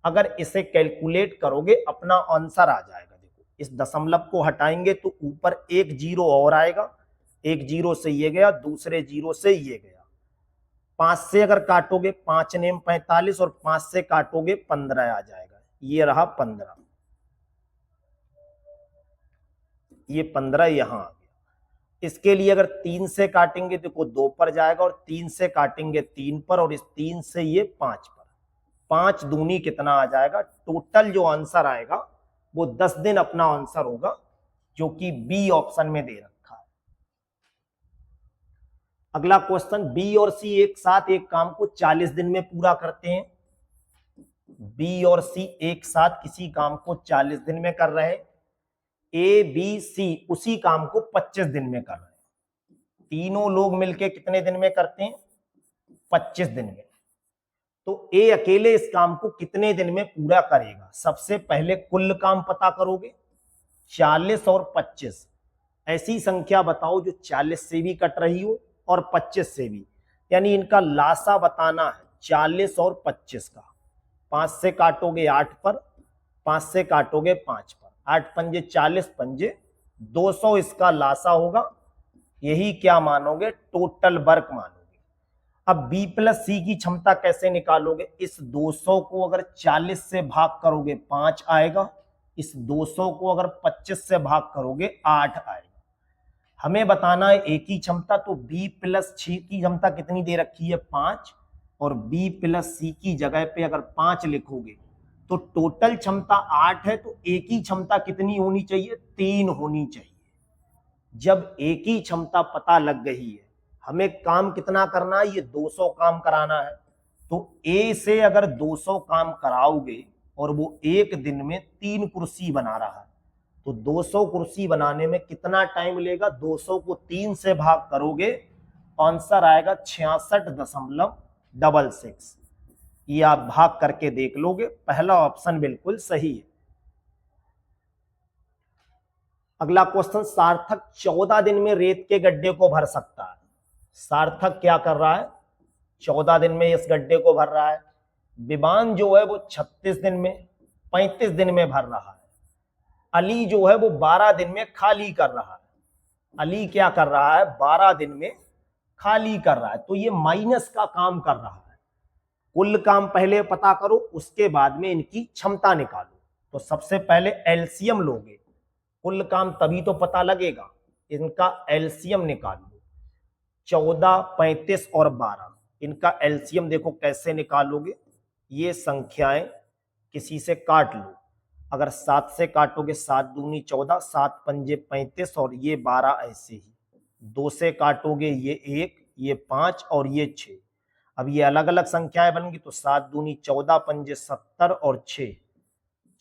अगर इसे कैलकुलेट करोगे अपना आंसर आ जाएगा। देखो इस दशमलव को हटाएंगे तो ऊपर एक जीरो और आएगा, एक जीरो से ये गया, दूसरे जीरो से ये गया। 5 से अगर काटोगे 5 नेम 45 और 5 से काटोगे 15 आ जाएगा, ये रहा 15, ये 15 यहां आ गया। इसके लिए अगर 3 से काटेंगे देखो 2 पर जाएगा, और 3 से काटेंगे 3 पर, और इस 3 से ये 5 पर, 5 दूनी कितना आ जाएगा। टोटल जो आंसर आएगा वो 10 दिन अपना आंसर होगा, जो कि बी ऑप्शन में दे रखा है। अगला क्वेश्चन, बी और सी एक साथ एक काम को 40 दिन में पूरा करते हैं। बी और सी एक साथ किसी काम को 40 दिन में कर रहे हैं, ए बी सी उसी काम को 25 दिन में कर रहे हैं। तीनों लोग मिलके कितने दिन में करते हैं, 25 दिन में। तो ए अकेले इस काम को कितने दिन में पूरा करेगा। सबसे पहले कुल काम पता करोगे, 40 और 25, ऐसी संख्या बताओ जो 40 से भी कट रही हो और 25 से भी, यानी इनका लासा बताना है 40 और 25 का। 5 से काटोगे 8 पर, 5 से काटोगे 5 पर, 8 पंजे 40 पंजे 200 इसका लासा होगा। यही क्या मानोगे, टोटल वर्क मानोगे। अब B प्लस सी की क्षमता कैसे निकालोगे, इस 200 को अगर 40 से भाग करोगे 5 आएगा, इस 200 को अगर 25 से भाग करोगे 8 आएगा। हमें बताना है A की क्षमता, तो B प्लस सी की क्षमता कितनी दे रखी है, 5, और B प्लस सी की जगह पे अगर 5 लिखोगे तो टोटल क्षमता 8 है, तो A की क्षमता कितनी होनी चाहिए, 3 होनी चाहिए। जब A की क्षमता पता लग गई है, हमें काम कितना करना है, ये 200 काम कराना है। तो A से अगर 200 काम कराओगे और वो एक दिन में 3 कुर्सी बना रहा है, तो 200 कुर्सी बनाने में कितना टाइम लेगा, 200 को 3 से भाग करोगे, आंसर आएगा 66.66। ये आप भाग करके देख लोगे, पहला ऑप्शन बिल्कुल सही है। अगला क्वेश्चन, सार्थक 14 दिन में रेत के गड्ढे को भर सकता है। सार्थक क्या कर रहा है, 14 दिन में इस गड्ढे को भर रहा है। विमान जो है वो 36 दिन में, 35 दिन में भर रहा है। अली जो है वो 12 दिन में खाली कर रहा है। अली क्या कर रहा है, 12 दिन में खाली कर रहा है। तो ये माइनस का काम कर रहा है। कुल काम पहले पता करो, उसके बाद में इनकी क्षमता निकालो। तो सबसे पहले एलसीएम लोगे, कुल काम तभी तो पता लगेगा। इनका एलसीएम निकाल लो, 14, 35 और 12, इनका एलसीएम देखो कैसे निकालोगे। ये संख्याएं किसी से काट लो, अगर 7 से काटोगे 7 दूनी 14, 7 पंजे 35 और ये 12 ऐसे ही। 2 से काटोगे ये 1, ये 5 और ये 6। अब ये अलग अलग संख्याएं बनेंगी, तो 7 दूनी 14 पंजे 70 और 6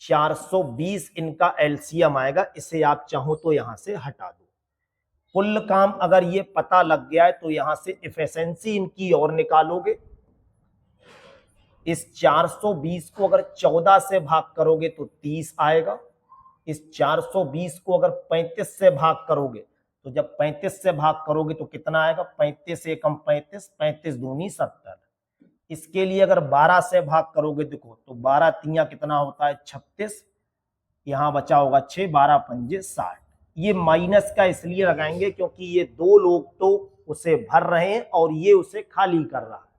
420 इनका एलसीएम आएगा। इसे आप चाहो तो यहां से हटा दो। कुल काम अगर ये पता लग गया है तो यहां से एफिशिएंसी इनकी और निकालोगे। इस 420 को अगर 14 से भाग करोगे तो 30 आएगा, इस 420 को अगर 35 से भाग करोगे तो जब 35 से भाग करोगे तो कितना आएगा, 35 एकम 35, 35 दूनी 70। इसके लिए अगर 12 से भाग करोगे देखो तो 12 तिया कितना होता है 36, यहां बचा होगा 6, 12 पंजे 60। ये माइनस का इसलिए लगाएंगे क्योंकि ये दो लोग तो उसे भर रहे हैं और ये उसे खाली कर रहा है।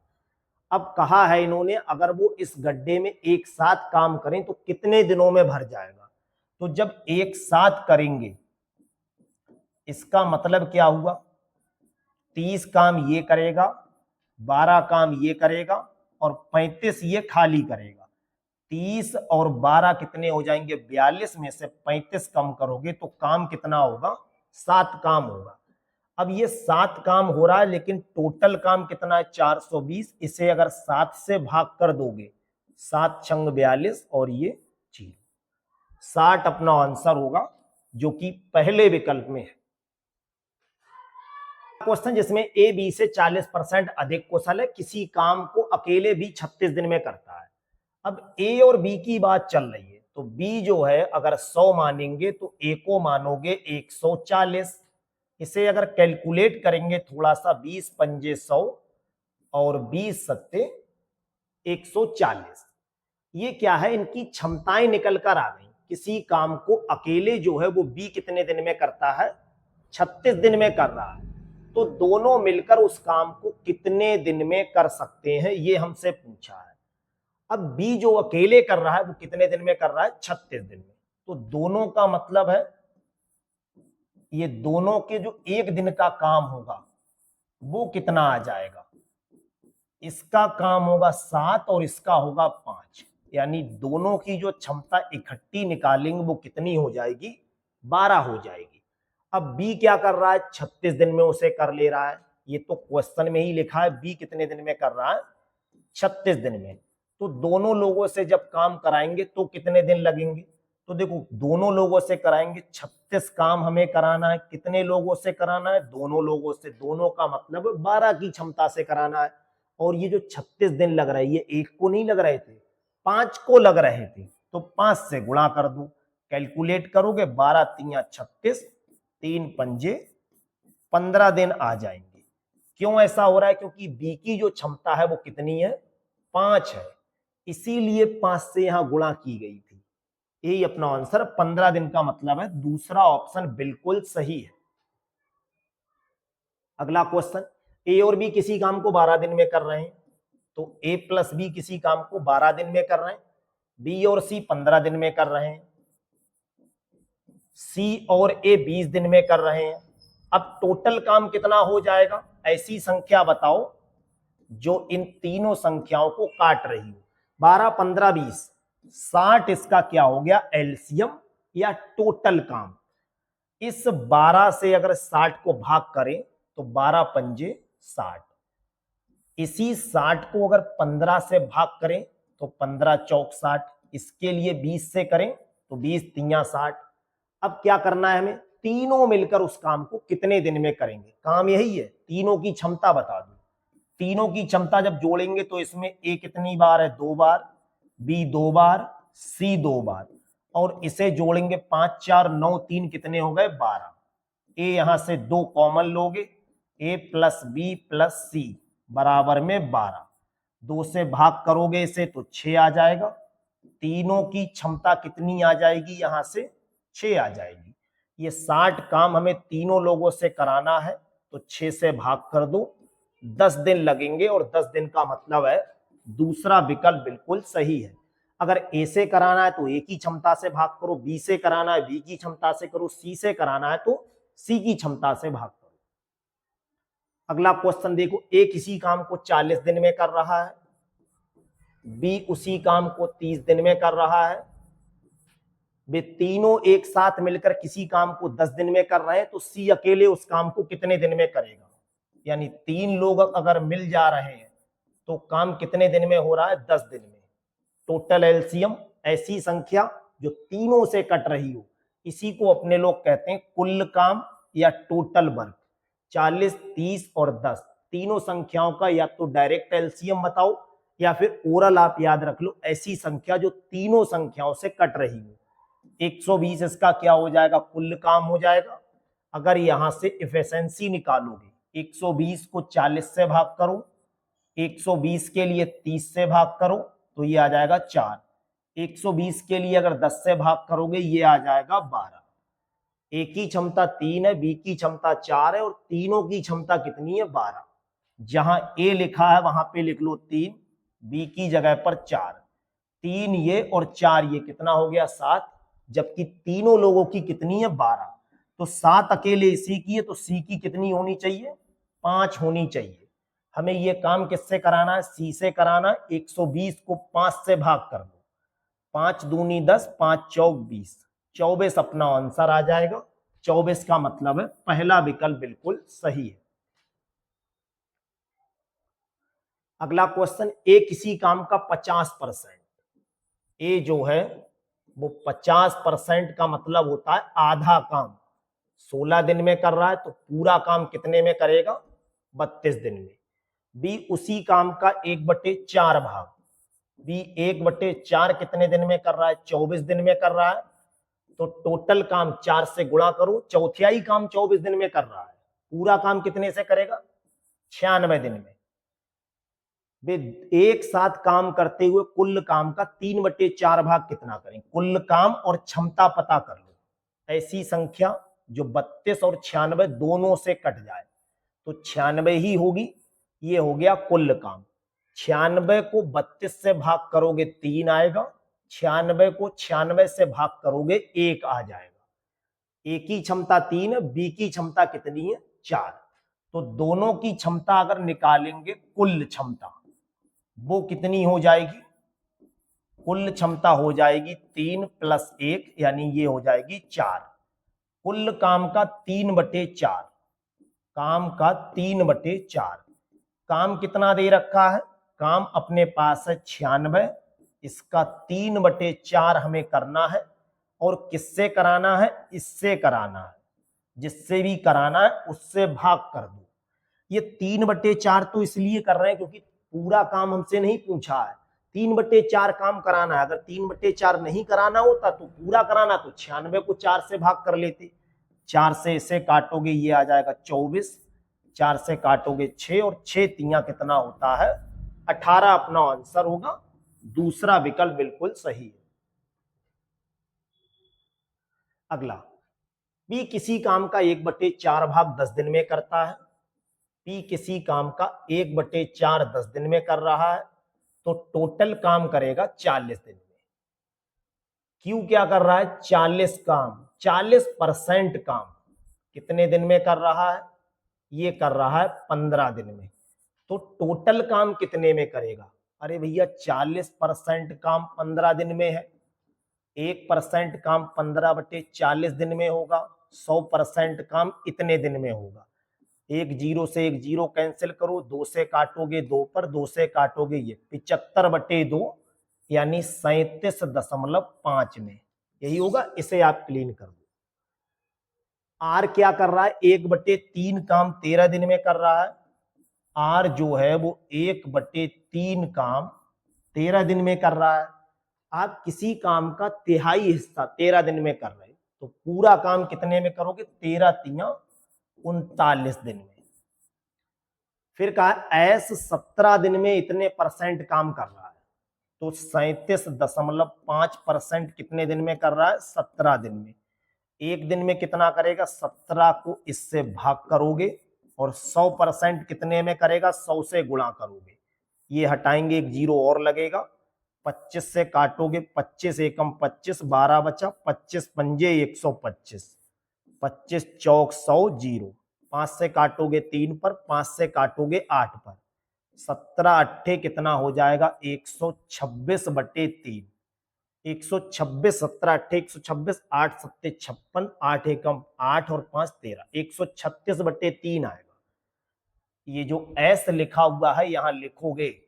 अब कहा है इन्होंने अगर वो इस गड्ढे में एक साथ काम करें तो कितने दिनों में भर जाएगा। तो जब एक साथ करेंगे इसका मतलब क्या हुआ, 30 काम ये करेगा, 12 काम ये करेगा और 35 ये खाली करेगा। 30 और 12 कितने हो जाएंगे, 42 में से 35 कम करोगे तो काम कितना होगा, 7 काम होगा। अब ये 7 काम हो रहा है लेकिन टोटल काम कितना है 420। इसे अगर 7 से भाग कर दोगे 7 छंग 42 और ये 0, 60 अपना आंसर होगा जो कि पहले विकल्प में है। क्वेश्चन जिसमें ए बी से 40% अधिक कुशल है, किसी काम को अकेले भी 36 दिन में करता है। अब ए और बी की बात चल रही है तो बी जो है अगर 100 मानेंगे तो ए को मानोगे 140। इसे अगर कैलकुलेट करेंगे थोड़ा सा, 20 पंजे 100 और 20 सत्ते 140। ये क्या है, इनकी क्षमताएं निकल कर आ गई। किसी काम को अकेले जो है वो बी कितने दिन में करता है, 36 दिन में कर रहा है। तो दोनों मिलकर उस काम को कितने दिन में कर सकते हैं ये हमसे पूछा है। अब बी जो अकेले कर रहा है वो कितने दिन में कर रहा है, 36 दिन में। तो दोनों का मतलब है ये दोनों के जो एक दिन का काम होगा वो कितना आ जाएगा, इसका काम होगा 7 और इसका होगा 5, यानी दोनों की जो क्षमता इकट्ठी निकालेंगे वो कितनी हो जाएगी, 12 हो जाएगी। अब बी क्या कर रहा है, 36 दिन में उसे कर ले रहा है। ये तो क्वेश्चन में ही लिखा है बी कितने दिन में कर रहा है, 36 दिन में। तो दोनों लोगों से जब काम कराएंगे तो कितने दिन लगेंगे, तो देखो दोनों लोगों से कराएंगे 36 काम हमें कराना है। कितने लोगों से कराना है, दोनों लोगों से। दोनों का मतलब 12 की क्षमता से कराना है। और ये जो 36 दिन लग रहा है ये एक को नहीं लग रहे थे, 5 को लग रहे थे। तो 5 से गुणा कर दो, कैलकुलेट करोगे 12 तिया 36, 3 पंजे 15 दिन आ जाएंगे। क्यों ऐसा हो रहा है, क्योंकि बी की जो क्षमता है वो कितनी है, 5 है, इसीलिए 5 से यहां गुणा की गई थी। यही अपना आंसर 15 दिन का मतलब है। दूसरा ऑप्शन बिल्कुल सही है। अगला क्वेश्चन, ए और बी किसी काम को 12 दिन में कर रहे हैं। तो ए प्लस बी किसी काम को 12 दिन में कर रहे हैं, बी और सी 15 दिन में कर रहे हैं, सी और ए 20 दिन में कर रहे हैं। अब टोटल काम कितना हो जाएगा, ऐसी संख्या बताओ जो इन तीनों संख्याओं को काट रही हो। 12 15 20 60, इसका क्या हो गया, एलसीएम या टोटल काम। इस 12 से अगर 60 को भाग करें तो 12 पंजे 60। इसी 60 को अगर 15 से भाग करें तो 15 चौक 60। इसके लिए 20 से करें तो 20 तिया 60। अब क्या करना है हमें, तीनों मिलकर उस काम को कितने दिन में करेंगे। काम यही है, तीनों की क्षमता बता दो। तीनों की क्षमता जब जोड़ेंगे तो इसमें ए कितनी बार है, 2 बार, बी 2 बार, सी 2 बार, और इसे जोड़ेंगे 5 4 9 3 कितने हो गए, 12। ए यहां से 2 कॉमन लोगे, ए प्लस बी प्लस सी बराबर में 12। 2 से भाग करोगे इसे तो 6 आ जाएगा। तीनों की क्षमता कितनी आ जाएगी, यहां से 6 आ जाएगी। ये 60 काम हमें तीनों लोगों से कराना है तो 6 से भाग कर दो, 10 दिन लगेंगे। और 10 दिन का मतलब है दूसरा विकल्प बिल्कुल सही है। अगर ए से कराना है तो ए की क्षमता से भाग करो, बी से कराना है बी की क्षमता से करो, सी से कराना है तो सी की क्षमता से भाग करो। अगला क्वेश्चन देखो, ए किसी काम को 40 दिन में कर रहा है, बी उसी काम को 30 दिन में कर रहा है। वे तीनों एक साथ मिलकर किसी काम को 10 दिन में कर रहे हैं तो सी अकेले उस काम को कितने दिन में करेगा। यानी 3 लोग अगर मिल जा रहे हैं तो काम कितने दिन में हो रहा है, 10 दिन में। टोटल एलसीएम, ऐसी संख्या जो तीनों से कट रही हो, इसी को अपने लोग कहते हैं कुल काम या टोटल वर्क। 40 30 और 10 तीनों संख्याओं का या तो डायरेक्ट एलसीएम बताओ या फिर ओरल आप याद रख लो, ऐसी संख्या जो तीनों संख्याओं से कट रही हो। 120 इसका क्या हो जाएगा, कुल काम हो जाएगा। अगर यहां से इफिशिएंसी निकालोगे, 120 को 40 से भाग करो, 120 के लिए 30 से भाग करो तो ये आ जाएगा 4, 120 के लिए अगर 10 से भाग करोगे ये आ जाएगा 12। ए की क्षमता 3 है, बी की क्षमता 4 है और तीनों की क्षमता कितनी है, 12। जहां ए लिखा है वहां पे लिख लो 3, बी की जगह पर 4, 3 ये और 4 ये, कितना हो गया 7, जबकि तीनों लोगों की कितनी है, 12। तो 7 अकेले इसी की है, तो सी की कितनी होनी चाहिए, 5 होनी चाहिए। हमें ये काम किससे कराना है, सी से कराना है। 120 को 5 से भाग कर दो, 5 दूनी 10, 5 चौक 20, 24 अपना आंसर आ जाएगा। 24 का मतलब है पहला विकल्प बिल्कुल सही है। अगला क्वेश्चन, ए किसी काम का 50%, ए जो है वो 50% का मतलब होता है आधा काम 16 दिन में कर रहा है, तो पूरा काम कितने में करेगा, 32 दिन में। बी उसी काम का 1/4 भाग, बी 1/4 कितने दिन में कर रहा है, 24 दिन में कर रहा है। तो टोटल काम 4 से गुणा करो, चौथाई काम 24 दिन में कर रहा है, पूरा काम कितने से करेगा, 96 दिन में। वे एक साथ काम करते हुए कुल काम का 3/4 भाग कितना करें, कुल काम और क्षमता पता कर लो। ऐसी संख्या जो 32 और 96 दोनों से कट जाए तो 96 ही होगी। ये हो गया कुल काम। 96 को 32 से भाग करोगे 3 आएगा, 96 को 96 से भाग करोगे 1 आ जाएगा। ए की क्षमता 3 है, बी की क्षमता कितनी है, 4। तो दोनों की क्षमता अगर निकालेंगे कुल क्षमता, वो कितनी हो जाएगी, कुल क्षमता हो जाएगी 3 + 1 यानी ये हो जाएगी 4। कुल काम का 3/4, काम का 3/4। काम कितना दे रखा है, काम अपने पास है 96, इसका 3/4 हमें करना है। और किससे कराना है, इससे कराना है, जिससे भी कराना है उससे भाग कर दो। ये 3/4 तो इसलिए कर रहे हैं क्योंकि पूरा काम हमसे नहीं पूछा है, 3/4 काम कराना है। अगर 3/4 नहीं कराना होता तो पूरा कराना, तो 96 को 4 से भाग कर लेते। 4 से इसे काटोगे ये आ जाएगा 24, 4 से काटोगे 6 और 6 तिया कितना होता है, 18 अपना आंसर होगा। दूसरा विकल्प बिल्कुल सही है। अगला, बी किसी काम का 1/4 भाग 10 दिन में करता है। पी किसी काम का 1/4 10 दिन में कर रहा है, तो टोटल काम करेगा 40 दिन में। क्यू क्या कर रहा है, 40 काम, 40% काम कितने दिन में कर रहा है, ये कर रहा है 15 दिन में। तो टोटल काम कितने में करेगा, अरे भैया 40% काम 15 दिन में है, 1% काम 15/40 दिन में होगा, 100% काम इतने दिन में होगा। एक जीरो से एक जीरो कैंसिल करो, 2 से काटोगे 2 पर, 2 से काटोगे ये 75/2 यानी 37.5 में, यही होगा। इसे आप क्लीन कर दो। आर क्या कर रहा है, 1/3 काम 13 दिन में कर रहा है। आर जो है वो 1/3 काम 13 दिन में कर रहा है। आप किसी काम का तिहाई हिस्सा 13 दिन में कर रहे हो, तो पूरा काम कितने में करोगे, 13 तिया 39 दिन में। फिर कहा एस 17 दिन में इतने % काम कर रहा है, तो 37.5% कितने दिन में कर रहा है, 17 दिन में। एक दिन में कितना करेगा, 17 को इससे भाग करोगे और 100% कितने में करेगा, 100 से गुणा करोगे। ये हटाएंगे, एक जीरो और लगेगा, 25 से काटोगे, 25 एकम 25, 12 बचा, 25 पंजे 125, 25 चौक 100 जीरो, 5 से काटोगे 3 पर, 5 से काटोगे 8 पर, 17 अट्ठे कितना हो जाएगा, 126/3, 126, 17 अट्ठे 126, 8 सत्ते 56, 8 एकम 8 और 5 13, 136/3 आएगा। ये जो एस लिखा हुआ है यहां लिखोगे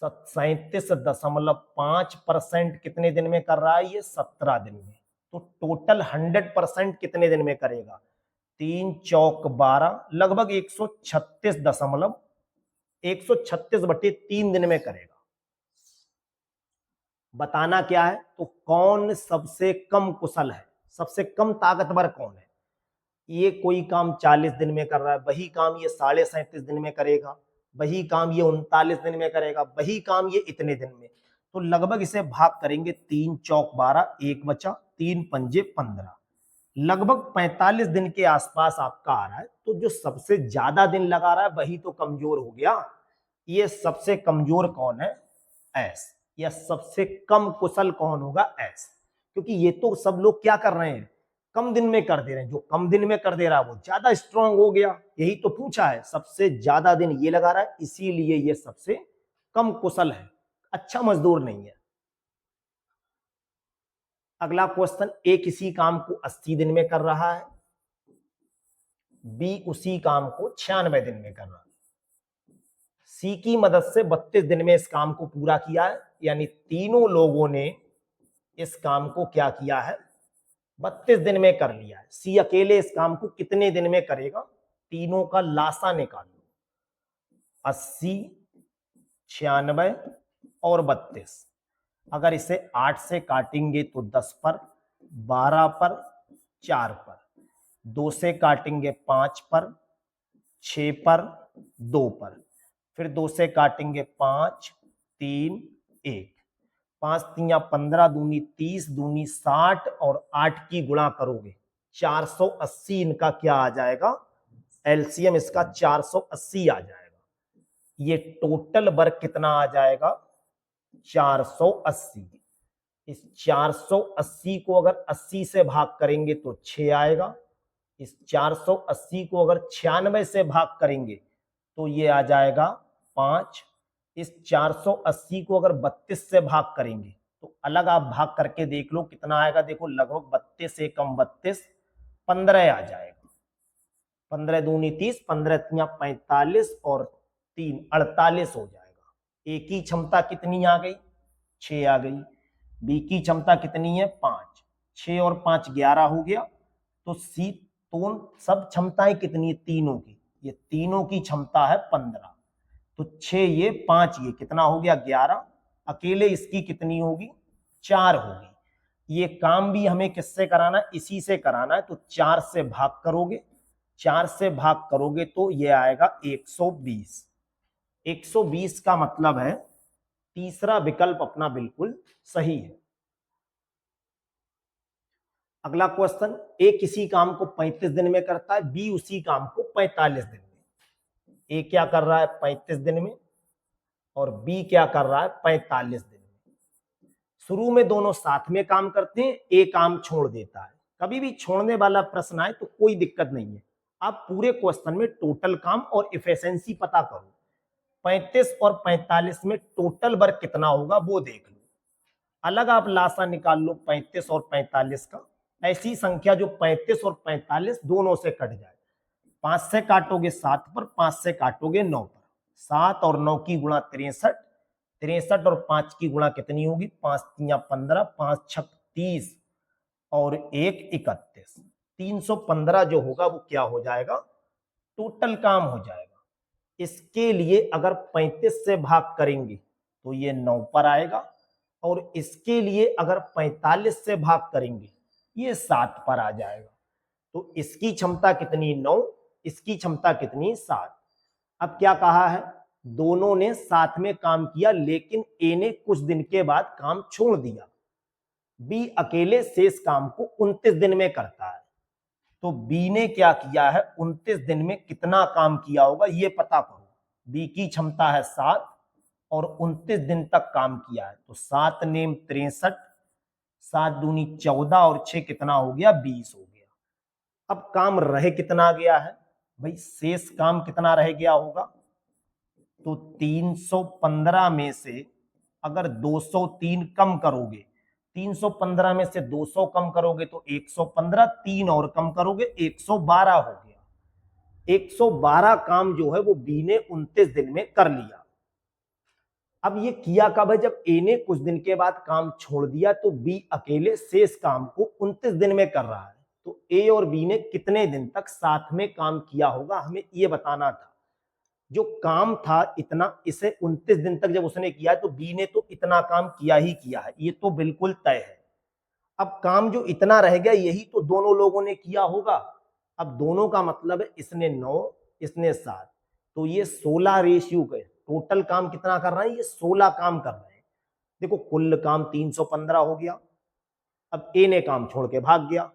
37.5% कितने दिन में कर रहा है, ये 17 दिन में। तो टोटल 100% कितने दिन में करेगा, 3 चौक 12, लगभग 136/3 दिन में करेगा। बताना क्या है, तो कौन सबसे कम कुशल है, सबसे कम ताकतवर कौन है। ये कोई काम 40 दिन में कर रहा है, वही काम ये 37.5 दिन में करेगा, वही काम ये 39 दिन में करेगा, वही काम ये इतने दिन में। तो लगभग इसे भाग करेंगे, 3 चौक 12, एक बचा, 3 पंजे 15, लगभग 45 दिन के आसपास आपका आ रहा है। तो जो सबसे ज्यादा दिन लगा रहा है वही तो कमजोर हो गया। ये सबसे कमजोर कौन है, एस। या सबसे कम कुशल कौन होगा, एस। क्योंकि ये तो सब लोग क्या कर रहे हैं, कम दिन में कर दे रहे हैं। जो कम दिन में कर दे रहा है वो ज्यादा स्ट्रांग हो गया, यही तो पूछा है। सबसे ज्यादा दिन ये लगा रहा है, इसीलिए ये सबसे कम कुशल है, अच्छा मजदूर नहीं है। अगला क्वेश्चन, ए किसी काम को 80 दिन में कर रहा है, बी उसी काम को 96 दिन में कर रहा है, सी की मदद से 32 दिन में इस काम को पूरा किया है। यानी तीनों लोगों ने इस काम को क्या किया है, 32 दिन में कर लिया है। सी अकेले इस काम को कितने दिन में करेगा, तीनों का लासा निकाल लो, 80, 96 और 32। अगर इसे 8 से काटेंगे तो 10 पर, 12 पर, 4 पर, 2 से काटेंगे 5 पर, 6 पर, 2 पर, फिर 2 से काटेंगे 5, 3, 1, 5 तिया 15, दूनी 30, दूनी 60 और 8 की गुणा करोगे 480। इनका क्या आ जाएगा, एलसीएम इसका 480 आ जाएगा। ये टोटल वर्क कितना आ जाएगा, 480। इस 480 को अगर 80 से भाग करेंगे तो 6 आएगा। इस 480 को अगर 96 से भाग करेंगे तो ये आ जाएगा 5। इस 480 को अगर 32 से भाग करेंगे तो अलग आप भाग करके देख लो कितना आएगा। देखो लगभग 32 से कम 32, 15 आ जाएगा। 15 दूनी 30, 15 तिया 45 और 3 48 हो जाएगा। ए की क्षमता कितनी आ गई, 6 आ गई। बी की क्षमता कितनी है, 5। 6 और 5 11 हो गया। तो सी तो सब क्षमताएं कितनी, तीनों की, ये तीनों की क्षमता है 15। तो 6 ये 5 ये कितना हो गया, 11। अकेले इसकी कितनी होगी, 4 होगी। ये काम भी हमें किससे कराना है, इसी से कराना है। तो 4 से भाग करोगे, 4 से भाग करोगे तो ये आएगा 120। 120 का मतलब है तीसरा विकल्प अपना बिल्कुल सही है। अगला क्वेश्चन, ए किसी काम को 35 दिन में करता है, बी उसी काम को 45 दिन में। ए क्या कर रहा है 35 दिन में और बी क्या कर रहा है 45 दिन में। शुरू में दोनों साथ में काम करते हैं, ए काम छोड़ देता है। कभी भी छोड़ने वाला प्रश्न आए तो कोई दिक्कत नहीं है, आप पूरे क्वेश्चन में टोटल काम और इफिशिएंसी पता करो। 35 और 45 में टोटल वर्क कितना होगा वो देख लो। अलग आप लासा निकाल लो 35 और 45 का। ऐसी संख्या जो 35 और 45 दोनों से कट जाए। 5 से काटोगे 7 पर, 5 से काटोगे 9 पर। 7 और 9 की गुणा 63, 63 और 5 की गुणा कितनी होगी, 5 तिया 15, 5 छक 30 और 1 31। 315 जो होगा वो क्या हो जाएगा, टोटल काम हो जाएगा। इसके लिए अगर 35 से भाग करेंगे तो ये 9 पर आएगा और इसके लिए अगर 45 से भाग करेंगे ये 7 पर आ जाएगा। तो इसकी क्षमता कितनी, 9, इसकी क्षमता कितनी, 7। अब क्या कहा है, दोनों ने साथ में काम किया लेकिन ए ने कुछ दिन के बाद काम छोड़ दिया। बी अकेले शेष काम को 29 दिन में करता है। तो बी ने क्या किया है, 29 दिन में कितना काम किया होगा ये पता करो। बी की क्षमता है 7 और 29 दिन तक काम किया है। तो 7 नेम 63, 7 दूनी 14 और 6 कितना हो गया, 20 हो गया। अब काम रह कितना गया है भाई, शेष काम कितना रह गया होगा। तो 315 में से अगर 203 कम करोगे, 315 में से 200 कम करोगे तो 115, 3 और कम करोगे 112 हो गया। 112 काम जो है वो बी ने 29 दिन में कर लिया। अब ये किया कब है, जब ए ने कुछ दिन के बाद काम छोड़ दिया। तो बी अकेले शेष काम को 29 दिन में कर रहा है। तो ए और बी ने कितने दिन तक साथ में काम किया होगा हमें ये बताना था। जो काम था इतना, इसे 29 दिन तक जब उसने किया है तो बी ने तो इतना काम किया ही किया है, ये तो बिल्कुल तय है। अब काम जो इतना रह गया यही तो दोनों लोगों ने किया होगा। अब दोनों का मतलब है इसने 9 इसने 7, तो ये 16 रेशियो के टोटल काम कितना कर रहे हैं, ये 16 काम कर रहे हैं। देखो कुल काम 315 हो गया। अब ए ने काम छोड़ के भाग गया,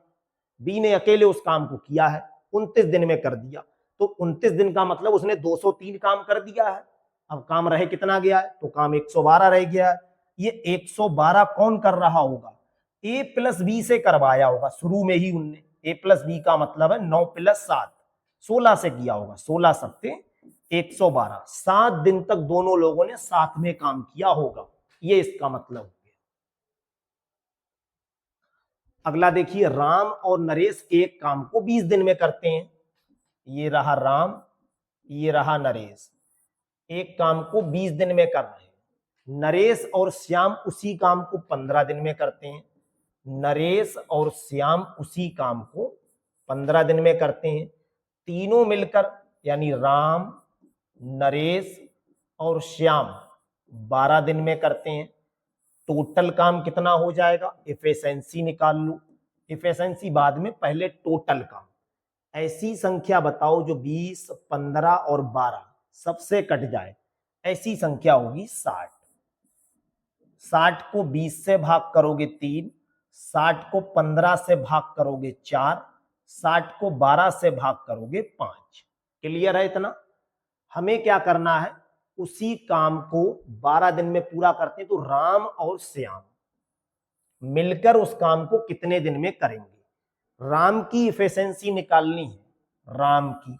बी ने अकेले उस काम को किया है, 29 दिन में कर दिया, तो 29 दिन का मतलब उसने 203 काम कर दिया है। अब काम रहे कितना गया है, तो काम 112 रह गया है। ये 112 कौन कर रहा होगा, ए प्लस बी से करवाया होगा शुरू में ही उनने। ए प्लस बी का मतलब है 9 प्लस 7, 16 से किया होगा, 16 सत्ते 112, 7 दिन तक दोनों लोगों ने साथ में काम किया होगा, ये इसका मतलब हो गया। अगला देखिए, राम और नरेश एक काम को 20 दिन में करते हैं। ये रहा राम, ये रहा नरेश, एक काम को 20 दिन में कर रहे हैं। नरेश और श्याम उसी काम को 15 दिन में करते हैं। नरेश और श्याम उसी काम को 15 दिन में करते हैं। तीनों मिलकर यानी राम, नरेश और श्याम 12 दिन में करते हैं। टोटल काम कितना हो जाएगा, इफिशिएंसी निकाल लो। इफिशिएंसी बाद में, पहले टोटल काम। ऐसी संख्या बताओ जो 20, 15 और 12 सबसे कट जाए, ऐसी संख्या होगी 60। 60 को 20 से भाग करोगे 3, 60 को 15 से भाग करोगे 4, 60 को 12 से भाग करोगे 5। क्लियर है इतना। हमें क्या करना है, उसी काम को 12 दिन में पूरा करते हैं, तो राम और श्याम मिलकर उस काम को कितने दिन में करेंगे। राम की इफिशिएंसी निकालनी है, राम की,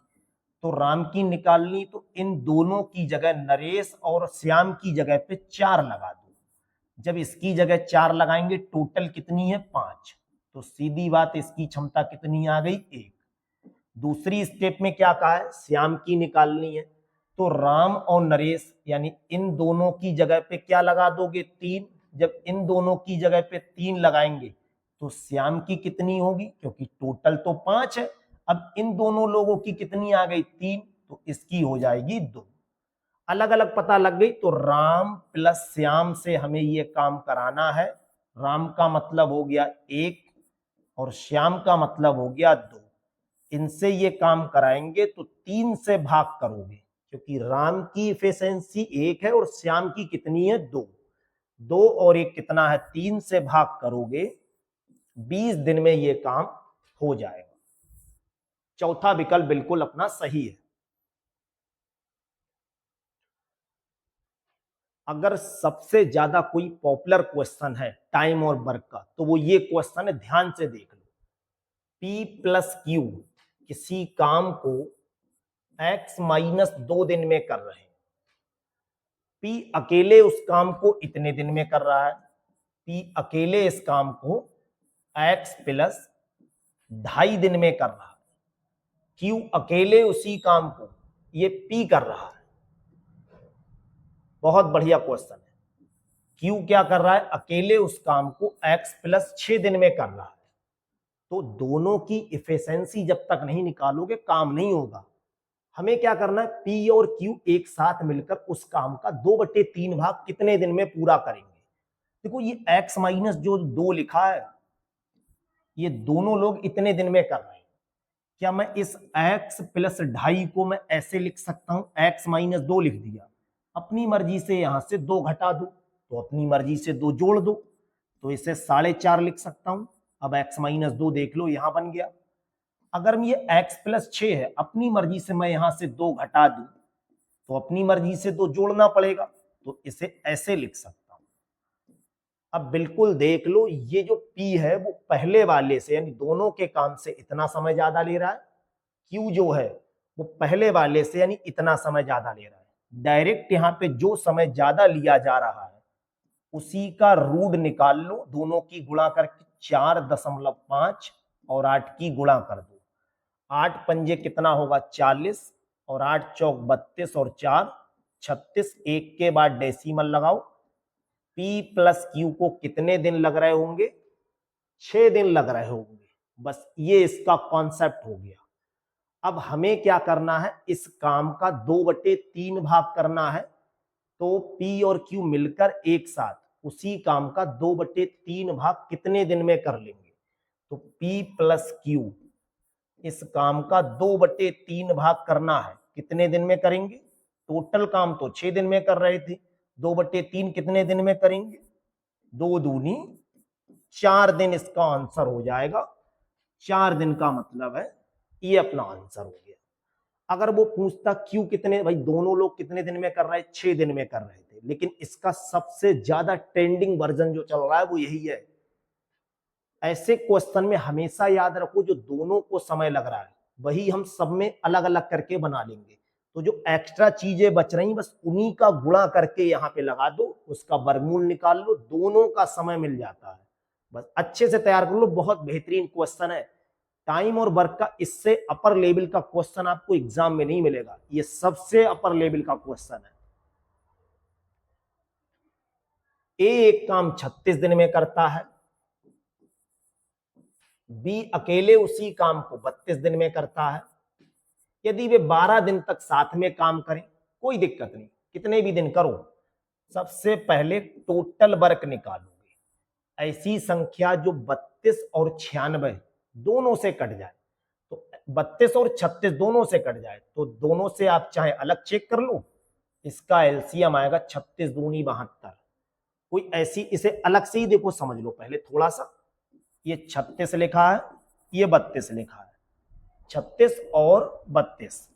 तो राम की निकालनी, तो इन दोनों की जगह नरेश और श्याम की जगह पे 4 लगा दो। जब इसकी जगह 4 लगाएंगे, टोटल कितनी है 5, तो सीधी बात इसकी क्षमता कितनी आ गई 1। दूसरी स्टेप में क्या कहा है, श्याम की निकालनी है, तो राम और नरेश यानी इन दोनों की जगह पे क्या लगा दोगे 3। जब इन दोनों की जगह पे 3 लगाएंगे तो श्याम की कितनी होगी, क्योंकि टोटल तो 5 है। अब इन दोनों लोगों की कितनी आ गई 3, तो इसकी हो जाएगी 2। अलग अलग पता लग गई, तो राम प्लस श्याम से हमें ये काम कराना है। राम का मतलब हो गया 1 और श्याम का मतलब हो गया 2। इनसे ये काम कराएंगे तो 3 से भाग करोगे, क्योंकि राम की इफिशिएंसी 1 है और श्याम की कितनी है 2। 2 और 1 कितना है 3 से भाग करोगे, 20 दिन में ये काम हो जाएगा। चौथा विकल्प बिल्कुल अपना सही है। अगर सबसे ज्यादा कोई पॉपुलर क्वेश्चन है टाइम और वर्क का, तो वो ये क्वेश्चन है, ध्यान से देख लो। P प्लस क्यू किसी काम को x माइनस 2 दिन में कर रहे हैं। P अकेले उस काम को इतने दिन में कर रहा है। P अकेले इस काम को x प्लस 2.5 दिन में कर रहा है। Q अकेले उसी काम को, ये P कर रहा है। बहुत बढ़िया क्वेश्चन है। क्यू क्या कर रहा है, अकेले उस काम को x प्लस 6 दिन में कर रहा है। तो दोनों की इफिशिएंसी जब तक नहीं निकालोगे काम नहीं होगा। हमें क्या करना है, P और Q एक साथ मिलकर उस काम का 2/3 भाग कितने दिन में पूरा करेंगे। देखो ये x माइनस जो 2 लिखा है, ये दोनों लोग इतने दिन में कर रहे हैं। क्या मैं इस x प्लस 2.5 को मैं ऐसे लिख सकता हूं, x माइनस 2 लिख दिया, अपनी मर्जी से यहां से 2 घटा दो, तो अपनी मर्जी से 2 जोड़ दो, तो इसे 4.5 लिख सकता हूं। अब x माइनस 2 देख लो यहां बन गया। अगर ये x प्लस 6 है, अपनी मर्जी से मैं यहां से 2 घटा दूं, तो अपनी मर्जी से 2 जोड़ना पड़ेगा, तो इसे ऐसे लिख सकता हूं। अब बिल्कुल देख लो, ये जो P है वो पहले वाले से यानी दोनों के काम से इतना समय ज्यादा ले रहा है। Q जो है वो पहले वाले से यानी इतना समय ज्यादा ले रहा है। डायरेक्ट यहाँ पे जो समय ज्यादा लिया जा रहा है उसी का रूट निकाल लो, दोनों की गुणा करके 4.5 और 8 की गुणा कर दो। 8 पंजे कितना होगा 40 और 8 चौक 32 और 4 36। 1 के बाद डेसिमल लगाओ। P प्लस Q को कितने दिन लग रहे होंगे, 6 दिन लग रहे होंगे। बस ये इसका कॉन्सेप्ट हो गया। अब हमें क्या करना है, इस काम का 2/3 भाग करना है। तो P और Q मिलकर एक साथ उसी काम का 2/3 भाग कितने दिन में कर लेंगे? तो P प्लस Q इस काम का 2/3 भाग करना है, कितने दिन में करेंगे? टोटल काम तो 6 दिन में कर रहे थे, 2/3 कितने दिन में करेंगे? 2 दूनी 4 दिन इसका आंसर हो जाएगा। 4 दिन का मतलब है ये अपना आंसर हो गया। अगर वो पूछता क्यों कितने, भाई दोनों लोग कितने दिन में कर रहे हैं? 6 दिन में कर रहे थे, लेकिन इसका सबसे ज्यादा ट्रेंडिंग वर्जन जो चल रहा है वो यही है। ऐसे क्वेश्चन में हमेशा याद रखो जो दोनों को समय लग रहा है वही हम सब में अलग अलग करके बना लेंगे। तो जो एक्स्ट्रा चीजें बच रही बस उन्हीं का गुणा करके यहाँ पे लगा दो, उसका वर्गमूल निकाल लो, दोनों का समय मिल जाता है। बस अच्छे से तैयार कर लो, बहुत बेहतरीन क्वेश्चन है। टाइम और वर्क का इससे अपर लेवल का क्वेश्चन आपको एग्जाम में नहीं मिलेगा, ये सबसे अपर लेवल का क्वेश्चन है। ए एक काम 36 दिन में करता है, बी अकेले उसी काम को 32 दिन में करता है। यदि वे 12 दिन तक साथ में काम करें कोई दिक्कत नहीं, कितने भी दिन करो, सबसे पहले टोटल वर्क निकालोगे। ऐसी संख्या जो 32 और 96 दोनों से कट जाए, तो 32 और 36 दोनों से कट जाए तो दोनों से आप चाहे अलग चेक कर लो, इसका एलसीएम आएगा 36 दूनी 72। कोई ऐसी, इसे अलग से ही देखो, समझ लो पहले थोड़ा सा। ये 36 लिखा है, ये 32 लिखा है, 36 और 32,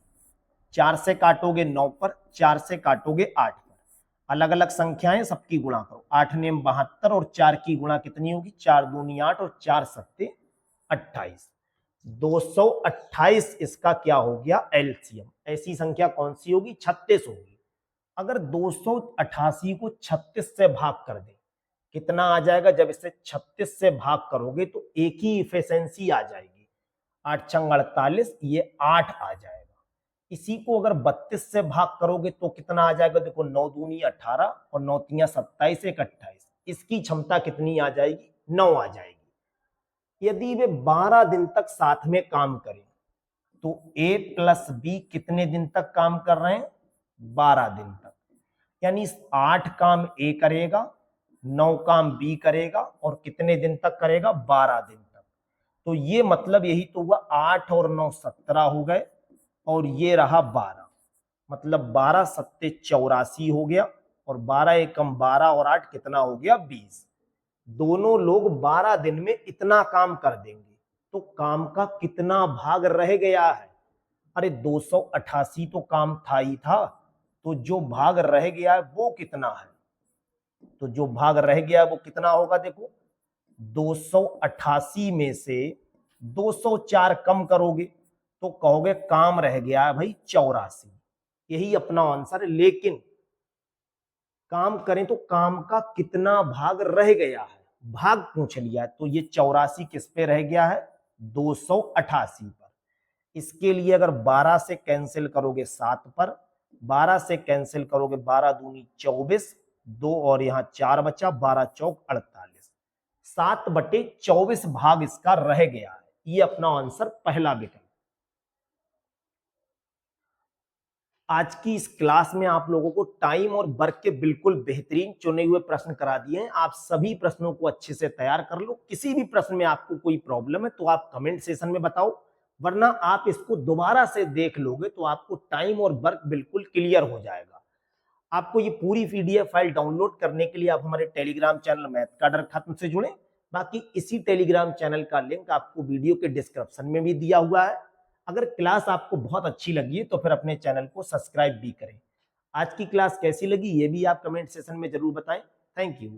4 से काटोगे 9 पर, 4 से काटोगे 8 पर, अलग अलग संख्याएं सबकी गुणा करो, 8 नेम 72 और 4 की गुणा कितनी होगी? 4 दूनी 8 और 4 सत्ते 28, 228 इसका क्या हो गया? एलसीएम। ऐसी संख्या कौन सी होगी? 36 होगी। अगर 288 को 36 से भाग कर दे कितना आ जाएगा? जब इसे 36 से भाग करोगे तो एक ही इफिशिएंसी आ जाएगी, 8 छंग 48, ये 8 आ जाएगा। इसी को अगर 32 से भाग करोगे तो कितना आ जाएगा? देखो 9 दूनी 18 और 9 तियां 27, 1 28, इसकी क्षमता कितनी आ जाएगी? 9 आ जाएगी। यदि वे 12 दिन तक साथ में काम करें तो ए प्लस बी कितने दिन तक काम कर रहे हैं? 12 दिन तक। यानी 8 काम ए करेगा, 9 काम बी करेगा, और कितने दिन तक करेगा? 12 दिन तक। तो ये मतलब यही तो हुआ, 8 और 9 17 हो गए, और ये रहा 12, मतलब 12 सत्ते 84 हो गया, और 12 एकम 12 और 8 कितना हो गया? 20। दोनों लोग 12 दिन में इतना काम कर देंगे, तो काम का कितना भाग रह गया है? अरे 288 तो काम था ही था, तो जो भाग रह गया है वो कितना है? तो जो भाग रह गया है वो कितना होगा? देखो 288 में से 204 कम करोगे तो कहोगे काम रह गया है भाई 84, यही अपना आंसर है। लेकिन काम करें तो काम का कितना भाग रह गया है, भाग पूछ लिया है, तो ये 84 किस पे रह गया है? 288 पर। इसके लिए अगर 12 से कैंसिल करोगे 7 पर, 12 से कैंसिल करोगे 12 दूनी 24, 2 और यहां 4 बचा, 12 चौक 48, 7/24 भाग इसका रह गया है। ये अपना आंसर पहला विकल्प। आज की इस क्लास में आप लोगों को टाइम और वर्क के बिल्कुल बेहतरीन चुने हुए प्रश्न करा दिए हैं। आप सभी प्रश्नों को अच्छे से तैयार कर लो। किसी भी प्रश्न में आपको कोई प्रॉब्लम है तो आप कमेंट सेशन में बताओ, वरना आप इसको दोबारा से देख लोगे तो आपको टाइम और वर्क बिल्कुल क्लियर हो जाएगा। आपको ये पूरी पीडीएफ फाइल डाउनलोड करने के लिए आप हमारे टेलीग्राम चैनल मैथ का डर खत्म से जुड़े। बाकी इसी टेलीग्राम चैनल का लिंक आपको वीडियो के डिस्क्रिप्शन में भी दिया हुआ है। अगर क्लास आपको बहुत अच्छी लगी है तो फिर अपने चैनल को सब्सक्राइब भी करें। आज की क्लास कैसी लगी ये भी आप कमेंट सेशन में जरूर बताएं। Thank you.